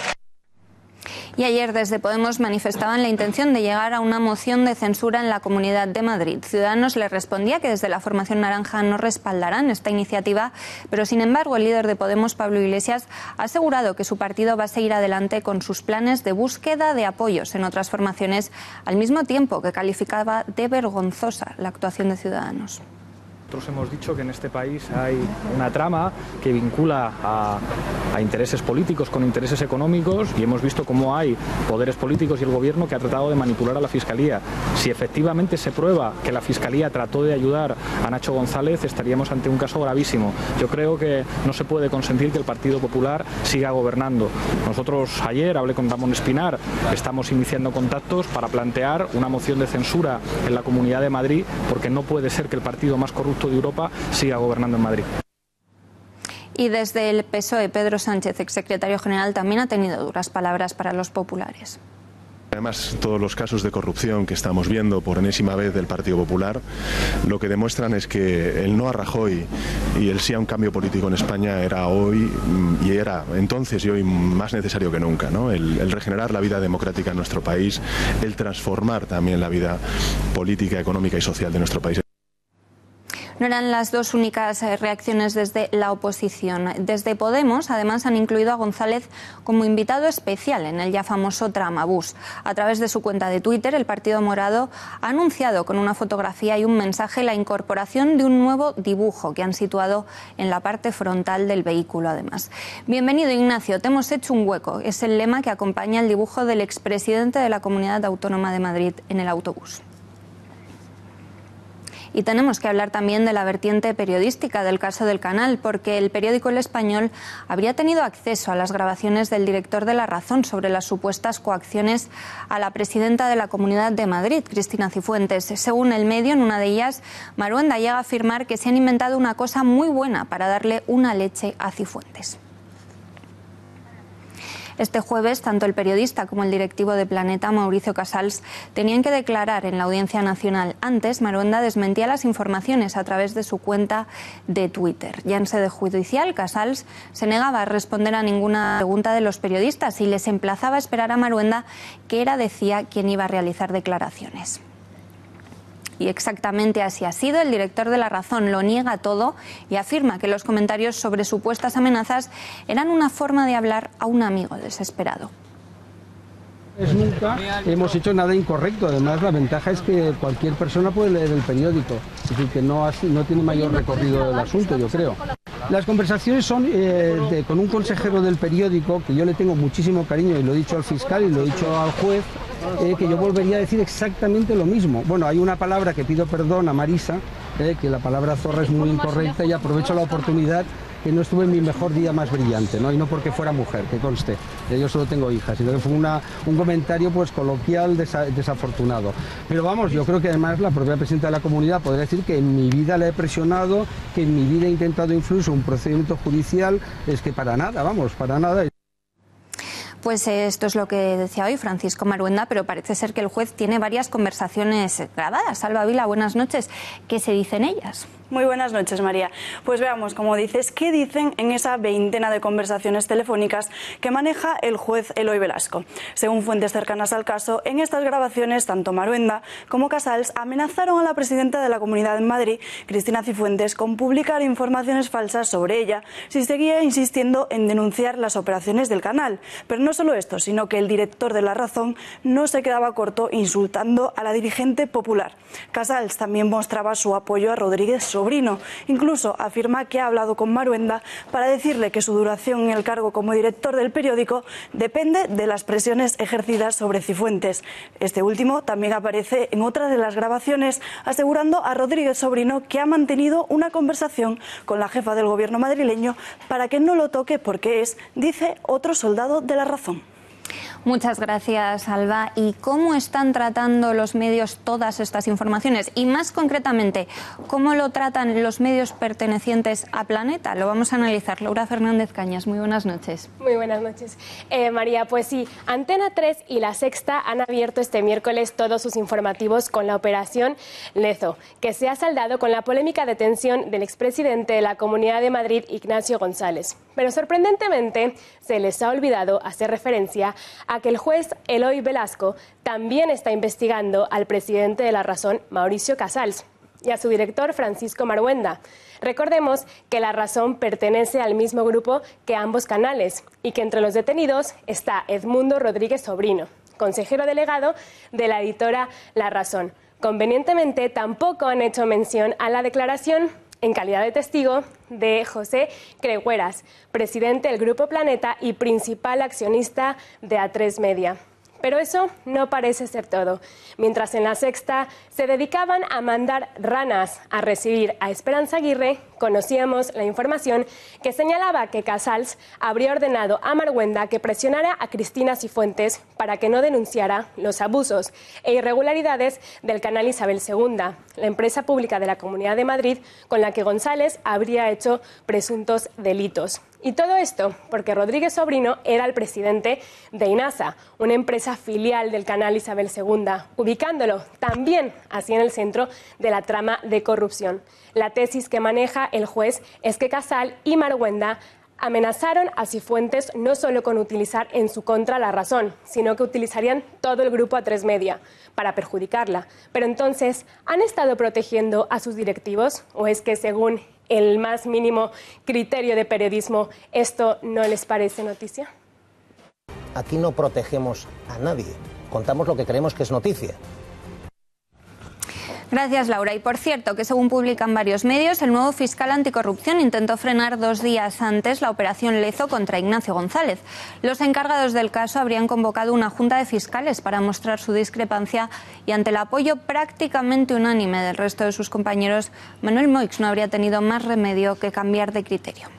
Y ayer desde Podemos manifestaban la intención de llegar a una moción de censura en la Comunidad de Madrid. Ciudadanos les respondía que desde la formación naranja no respaldarán esta iniciativa, pero sin embargo el líder de Podemos, Pablo Iglesias, ha asegurado que su partido va a seguir adelante con sus planes de búsqueda de apoyos en otras formaciones, al mismo tiempo que calificaba de vergonzosa la actuación de Ciudadanos. Nosotros hemos dicho que en este país hay una trama que vincula a intereses políticos con intereses económicos y hemos visto cómo hay poderes políticos y el gobierno que ha tratado de manipular a la Fiscalía. Si efectivamente se prueba que la Fiscalía trató de ayudar a Nacho González, estaríamos ante un caso gravísimo. Yo creo que no se puede consentir que el Partido Popular siga gobernando. Nosotros ayer hablé con Ramón Espinar, estamos iniciando contactos para plantear una moción de censura en la Comunidad de Madrid, porque no puede ser que el partido más corrupto de Europa siga gobernando en Madrid. Y desde el PSOE, Pedro Sánchez, exsecretario general, también ha tenido duras palabras para los populares. Además, todos los casos de corrupción que estamos viendo por enésima vez del Partido Popular lo que demuestran es que el no a Rajoy y el sí a un cambio político en España era hoy y era entonces y hoy más necesario que nunca, ¿no? El regenerar la vida democrática en nuestro país, el transformar también la vida política, económica y social de nuestro país. No eran las dos únicas reacciones desde la oposición. Desde Podemos, además, han incluido a González como invitado especial en el ya famoso Tramabús. A través de su cuenta de Twitter, el Partido Morado ha anunciado con una fotografía y un mensaje la incorporación de un nuevo dibujo que han situado en la parte frontal del vehículo, además. Bienvenido, Ignacio, te hemos hecho un hueco. Es el lema que acompaña el dibujo del expresidente de la Comunidad Autónoma de Madrid en el autobús. Y tenemos que hablar también de la vertiente periodística del caso del Canal, porque el periódico El Español habría tenido acceso a las grabaciones del director de La Razón sobre las supuestas coacciones a la presidenta de la Comunidad de Madrid, Cristina Cifuentes. Según el medio, en una de ellas, Maruenda llega a afirmar que se han inventado una cosa muy buena para darle una leche a Cifuentes. Este jueves, tanto el periodista como el directivo de Planeta, Mauricio Casals, tenían que declarar en la Audiencia Nacional. Antes, Maruenda desmentía las informaciones a través de su cuenta de Twitter. Ya en sede judicial, Casals se negaba a responder a ninguna pregunta de los periodistas y les emplazaba a esperar a Maruenda, que era, decía, quien iba a realizar declaraciones. Y exactamente así ha sido. El director de La Razón lo niega todo y afirma que los comentarios sobre supuestas amenazas eran una forma de hablar a un amigo desesperado. Nunca hemos hecho nada incorrecto. Además, la ventaja es que cualquier persona puede leer el periódico. Es decir, que no tiene mayor recorrido el asunto, yo creo. Las conversaciones son con un consejero del periódico, que yo le tengo muchísimo cariño, y lo he dicho al fiscal y lo he dicho al juez, que yo volvería a decir exactamente lo mismo. Bueno, hay una palabra que pido perdón a Marisa, que la palabra zorra es muy incorrecta, y aprovecho la oportunidad no estuve en mi mejor día más brillante, ¿no? Y no porque fuera mujer, que conste, yo solo tengo hijas, sino que fue un comentario pues coloquial desafortunado. Pero vamos, yo creo que además la propia presidenta de la comunidad podría decir que en mi vida la he presionado, que en mi vida he intentado influir sobre un procedimiento judicial, es que para nada, vamos, para nada. Pues esto es lo que decía hoy Francisco Maruenda, pero parece ser que el juez tiene varias conversaciones grabadas. Salva Vila, buenas noches. ¿Qué se dicen ellas? Muy buenas noches, María. Pues veamos, como dices, qué dicen en esa veintena de conversaciones telefónicas que maneja el juez Eloy Velasco. Según fuentes cercanas al caso, en estas grabaciones, tanto Maruenda como Casals amenazaron a la presidenta de la Comunidad de Madrid, Cristina Cifuentes, con publicar informaciones falsas sobre ella si seguía insistiendo en denunciar las operaciones del canal. Pero no solo esto, sino que el director de La Razón no se quedaba corto insultando a la dirigente popular. Casals también mostraba su apoyo a Rodríguez Sobrino. Incluso afirma que ha hablado con Maruenda para decirle que su duración en el cargo como director del periódico depende de las presiones ejercidas sobre Cifuentes. Este último también aparece en otra de las grabaciones asegurando a Rodríguez Sobrino que ha mantenido una conversación con la jefa del gobierno madrileño para que no lo toque porque es, dice, otro soldado de La Razón. Muchas gracias, Alba. ¿Y cómo están tratando los medios todas estas informaciones? Y más concretamente, ¿cómo lo tratan los medios pertenecientes a Planeta? Lo vamos a analizar. Laura Fernández Cañas, muy buenas noches. Muy buenas noches. María, pues sí, Antena 3 y La Sexta han abierto este miércoles todos sus informativos con la operación Lezo, que se ha saldado con la polémica detención del expresidente de la Comunidad de Madrid, Ignacio González. Pero sorprendentemente se les ha olvidado hacer referencia a que el juez Eloy Velasco también está investigando al presidente de La Razón, Mauricio Casals, y a su director, Francisco Maruenda. Recordemos que La Razón pertenece al mismo grupo que ambos canales y que entre los detenidos está Edmundo Rodríguez Sobrino, consejero delegado de la editora La Razón. Convenientemente, tampoco han hecho mención a la declaración en calidad de testigo de José Crehueras, presidente del Grupo Planeta y principal accionista de A3 Media. Pero eso no parece ser todo. Mientras en La Sexta se dedicaban a mandar ranas a recibir a Esperanza Aguirre, conocíamos la información que señalaba que Casals habría ordenado a Maruenda que presionara a Cristina Cifuentes para que no denunciara los abusos e irregularidades del canal Isabel II, la empresa pública de la Comunidad de Madrid con la que González habría hecho presuntos delitos. Y todo esto porque Rodríguez Sobrino era el presidente de INASA, una empresa filial del canal Isabel II, ubicándolo también así en el centro de la trama de corrupción. La tesis que maneja el juez es que Casal y Maruenda amenazaron a Cifuentes no solo con utilizar en su contra La Razón, sino que utilizarían todo el grupo A3 Media para perjudicarla. Pero entonces, ¿han estado protegiendo a sus directivos? ¿O es que según el más mínimo criterio de periodismo esto no les parece noticia? Aquí no protegemos a nadie, contamos lo que creemos que es noticia. Gracias, Laura. Y por cierto, que según publican varios medios, el nuevo fiscal anticorrupción intentó frenar 2 días antes la operación Lezo contra Ignacio González. Los encargados del caso habrían convocado una junta de fiscales para mostrar su discrepancia y ante el apoyo prácticamente unánime del resto de sus compañeros, Manuel Moix no habría tenido más remedio que cambiar de criterio.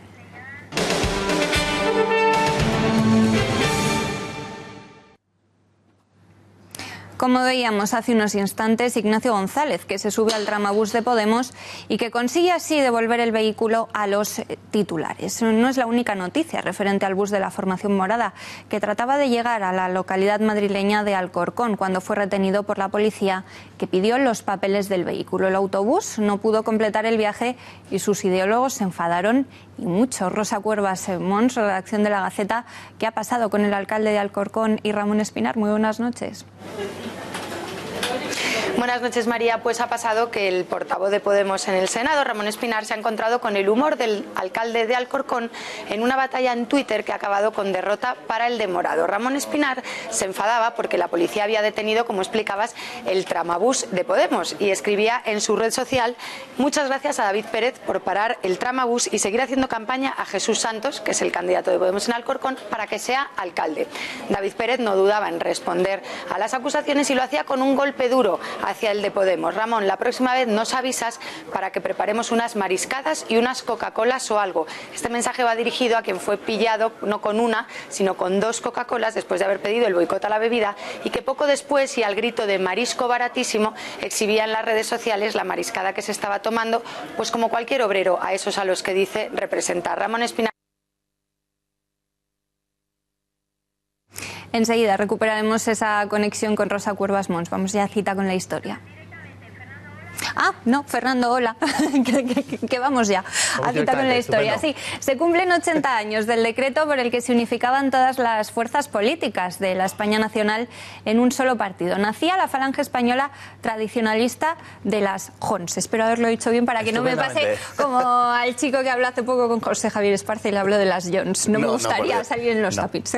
Como veíamos hace unos instantes, Ignacio González, que se sube al tramabús de Podemos y que consigue así devolver el vehículo a los titulares. No es la única noticia referente al bus de la formación morada, que trataba de llegar a la localidad madrileña de Alcorcón cuando fue retenido por la policía, que pidió los papeles del vehículo. El autobús no pudo completar el viaje y sus ideólogos se enfadaron y mucho. Rosa Cuervas Mons, redacción de La Gaceta, ¿qué ha pasado con el alcalde de Alcorcón y Ramón Espinar? Muy buenas noches. Buenas noches, María. Pues ha pasado que el portavoz de Podemos en el Senado, Ramón Espinar, se ha encontrado con el humor del alcalde de Alcorcón en una batalla en Twitter que ha acabado con derrota para el de Morado. Ramón Espinar se enfadaba porque la policía había detenido, como explicabas, el tramabús de Podemos y escribía en su red social: muchas gracias a David Pérez por parar el tramabús y seguir haciendo campaña a Jesús Santos, que es el candidato de Podemos en Alcorcón, para que sea alcalde. David Pérez no dudaba en responder a las acusaciones y lo hacía con un golpe duro hacia el de Podemos. Ramón, la próxima vez nos avisas para que preparemos unas mariscadas y unas Coca-Colas o algo. Este mensaje va dirigido a quien fue pillado no con una, sino con 2 Coca-Colas después de haber pedido el boicot a la bebida y que poco después, y al grito de marisco baratísimo, exhibía en las redes sociales la mariscada que se estaba tomando, pues como cualquier obrero, a esos a los que dice representar. Ramón Espinar. Enseguida recuperaremos esa conexión con Rosa Cuervas Mons. Vamos ya a cita con la historia. Ah, no, Fernando, hola, que vamos ya a cita con la historia. Sí, se cumplen 80 años del decreto por el que se unificaban todas las fuerzas políticas de la España nacional en un solo partido. Nacía la Falange Española Tradicionalista de las Jons. Espero haberlo dicho bien para que no me pase como al chico que habló hace poco con José Javier Esparza y le habló de las Jons. No me gustaría salir en los tapiz.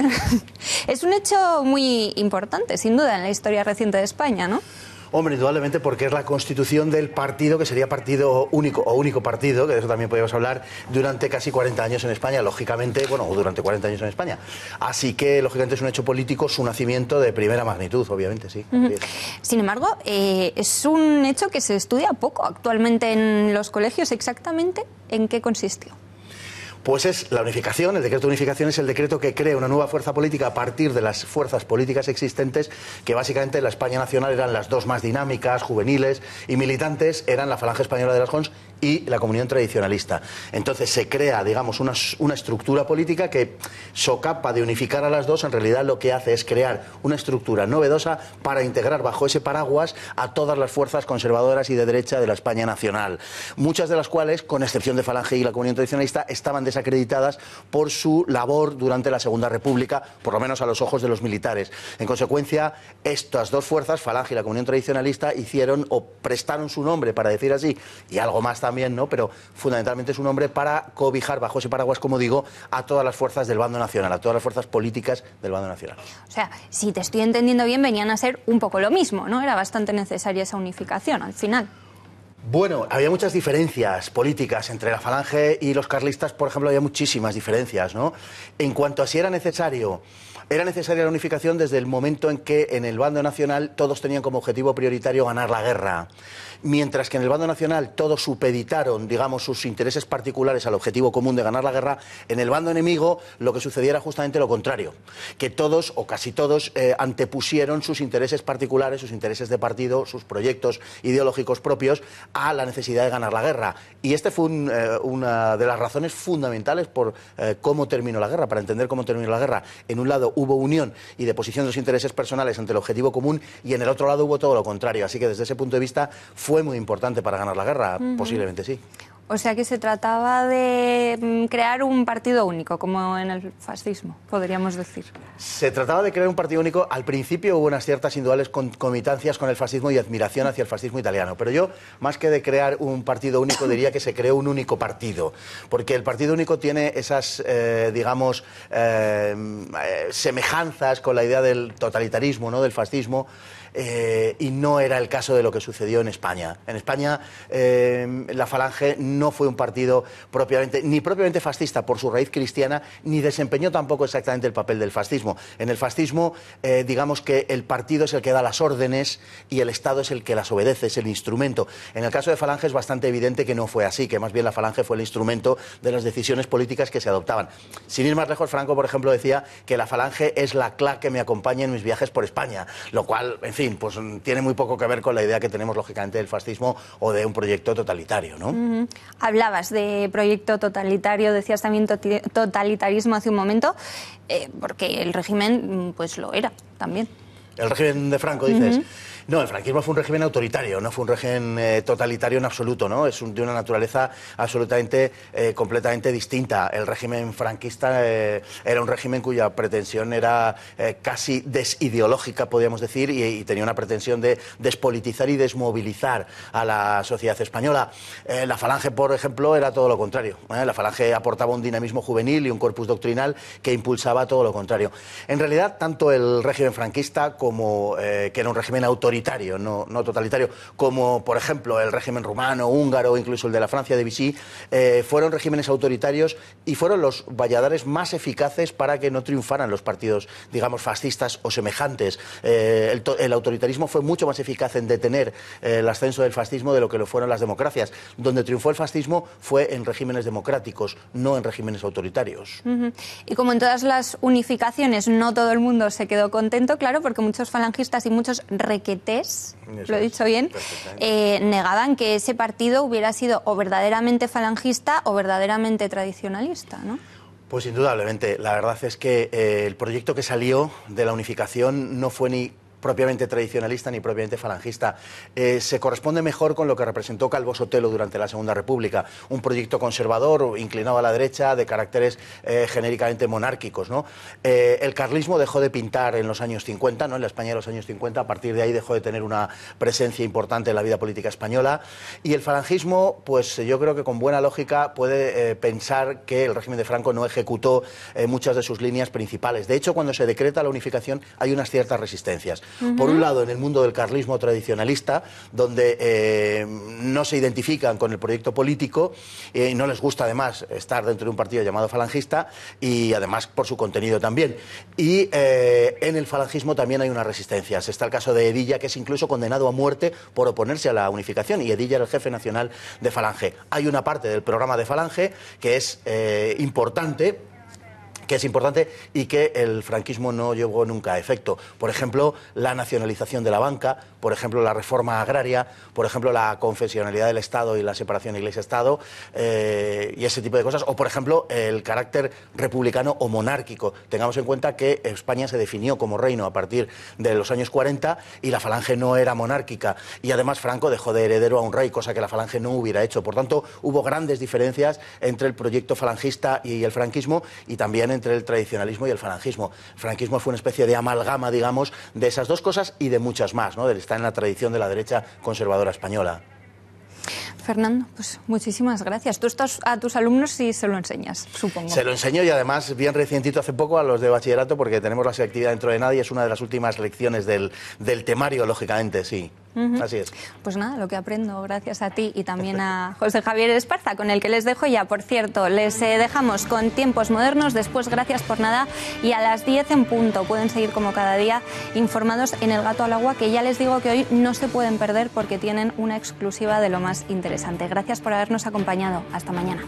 Es un hecho muy importante, sin duda, en la historia reciente de España, ¿no? Hombre, indudablemente, porque es la constitución del partido que sería partido único o único partido, que de eso también podríamos hablar, durante casi 40 años en España, lógicamente, bueno, durante 40 años en España. Así que, lógicamente, es un hecho político, su nacimiento de primera magnitud, obviamente, sí. Sin embargo, es un hecho que se estudia poco actualmente en los colegios. ¿Exactamente en qué consistió? Pues es la unificación, el decreto de unificación es el decreto que crea una nueva fuerza política a partir de las fuerzas políticas existentes, que básicamente en la España nacional eran las dos más dinámicas, juveniles y militantes, eran la Falange Española de las Jons y la Comunión Tradicionalista. Entonces se crea, digamos, una estructura política que socapa de unificar a las dos. En realidad lo que hace es crear una estructura novedosa para integrar bajo ese paraguas a todas las fuerzas conservadoras y de derecha de la España nacional, muchas de las cuales, con excepción de Falange y la Comunión Tradicionalista, estaban desacreditadas por su labor durante la Segunda República, por lo menos a los ojos de los militares. En consecuencia, estas dos fuerzas, Falange y la Comunión Tradicionalista, hicieron o prestaron su nombre, para decir así, y algo más también, ¿no? Pero fundamentalmente su nombre para cobijar bajo ese paraguas, como digo, a todas las fuerzas del bando nacional, a todas las fuerzas políticas del bando nacional. O sea, si te estoy entendiendo bien, venían a ser un poco lo mismo, ¿no? Era bastante necesaria esa unificación al final. Bueno, había muchas diferencias políticas entre la Falange y los carlistas, por ejemplo, había muchísimas diferencias, ¿no? En cuanto a si era necesaria la unificación desde el momento en que en el bando nacional todos tenían como objetivo prioritario ganar la guerra, mientras que en el bando nacional todos supeditaron, digamos, sus intereses particulares al objetivo común de ganar la guerra. En el bando enemigo lo que sucedía era justamente lo contrario, que todos o casi todos antepusieron sus intereses particulares, sus intereses de partido, sus proyectos ideológicos propios a la necesidad de ganar la guerra. Y este fue una de las razones fundamentales por cómo terminó la guerra, para entender cómo terminó la guerra. En un lado hubo unión y deposición de los intereses personales ante el objetivo común, y en el otro lado hubo todo lo contrario. Así que desde ese punto de vista fue muy importante para ganar la guerra, posiblemente sí. O sea que se trataba de crear un partido único, como en el fascismo, podríamos decir. Se trataba de crear un partido único. Al principio hubo unas ciertas indudales concomitancias con el fascismo y admiración hacia el fascismo italiano. Pero yo, más que de crear un partido único, diría que se creó un único partido. Porque el partido único tiene esas, digamos, semejanzas con la idea del totalitarismo, ¿no?, del fascismo. Y no era el caso de lo que sucedió en España. En España la Falange no fue un partido ni propiamente fascista por su raíz cristiana, ni desempeñó tampoco exactamente el papel del fascismo. En el fascismo, digamos que el partido es el que da las órdenes y el Estado es el que las obedece, es el instrumento. En el caso de Falange es bastante evidente que no fue así, que más bien la Falange fue el instrumento de las decisiones políticas que se adoptaban. Sin ir más lejos, Franco, por ejemplo, decía que la Falange es la CLA que me acompaña en mis viajes por España, lo cual, en fin, pues tiene muy poco que ver con la idea que tenemos, lógicamente, del fascismo o de un proyecto totalitario, ¿no? Hablabas de proyecto totalitario, decías también totalitarismo hace un momento, porque el régimen, pues lo era también. El régimen de Franco, dices. No, el franquismo fue un régimen autoritario, no fue un régimen totalitario en absoluto, ¿no? Es de una naturaleza absolutamente, completamente distinta. El régimen franquista era un régimen cuya pretensión era casi desideológica, podríamos decir, y tenía una pretensión de despolitizar y desmovilizar a la sociedad española. La Falange, por ejemplo, era todo lo contrario. La Falange aportaba un dinamismo juvenil y un corpus doctrinal que impulsaba todo lo contrario. En realidad, tanto el régimen franquista como que era un régimen autoritario, autoritario, no totalitario, como por ejemplo el régimen rumano, húngaro o incluso el de la Francia de Vichy, fueron regímenes autoritarios y fueron los valladares más eficaces para que no triunfaran los partidos, digamos, fascistas o semejantes. El autoritarismo fue mucho más eficaz en detener el ascenso del fascismo de lo que lo fueron las democracias. Donde triunfó el fascismo fue en regímenes democráticos, no en regímenes autoritarios. Y como en todas las unificaciones, no todo el mundo se quedó contento, claro, porque muchos falangistas y muchos requetés, lo he dicho bien, negaban que ese partido hubiera sido o verdaderamente falangista o verdaderamente tradicionalista, ¿no? Pues indudablemente. La verdad es que el proyecto que salió de la unificación no fue ni propiamente tradicionalista ni propiamente falangista. Se corresponde mejor con lo que representó Calvo Sotelo durante la Segunda República, un proyecto conservador, inclinado a la derecha, de caracteres genéricamente monárquicos, ¿no? El carlismo dejó de pintar en los años 50, ¿no? En la España de los años 50, a partir de ahí dejó de tener una presencia importante en la vida política española, y el falangismo, pues yo creo que con buena lógica puede pensar que el régimen de Franco no ejecutó muchas de sus líneas principales. De hecho, cuando se decreta la unificación hay unas ciertas resistencias. Por un lado, en el mundo del carlismo tradicionalista, donde no se identifican con el proyecto político y no les gusta además estar dentro de un partido llamado falangista, y además por su contenido también. Y en el falangismo también hay unas resistencias. Está el caso de Hedilla, que es incluso condenado a muerte por oponerse a la unificación, y Hedilla era el jefe nacional de Falange. Hay una parte del programa de Falange que es importante y que el franquismo no llevó nunca a efecto. Por ejemplo, la nacionalización de la banca, por ejemplo, la reforma agraria, por ejemplo, la confesionalidad del Estado y la separación Iglesia-Estado, y ese tipo de cosas, o por ejemplo, el carácter republicano o monárquico. Tengamos en cuenta que España se definió como reino a partir de los años 40 y la Falange no era monárquica, y además Franco dejó de heredero a un rey, cosa que la Falange no hubiera hecho. Por tanto, hubo grandes diferencias entre el proyecto falangista y el franquismo, y también entre el tradicionalismo y el falangismo. El franquismo fue una especie de amalgama, digamos, de esas dos cosas y de muchas más, ¿no? Está en la tradición de la derecha conservadora española. Fernando, pues muchísimas gracias. Tú a tus alumnos sí se lo enseñas, supongo. Se lo enseño, y además bien recientito hace poco a los de bachillerato, porque tenemos la selectividad dentro de nada y es una de las últimas lecciones del temario, lógicamente, sí. Así es. Pues nada, lo que aprendo gracias a ti y también a José Javier Esparza, con el que les dejo ya. Por cierto, les dejamos con Tiempos Modernos, después Gracias por Nada, y a las 10 en punto pueden seguir como cada día informados en El Gato al Agua, que ya les digo que hoy no se pueden perder porque tienen una exclusiva de lo más interesante. Gracias por habernos acompañado. Hasta mañana.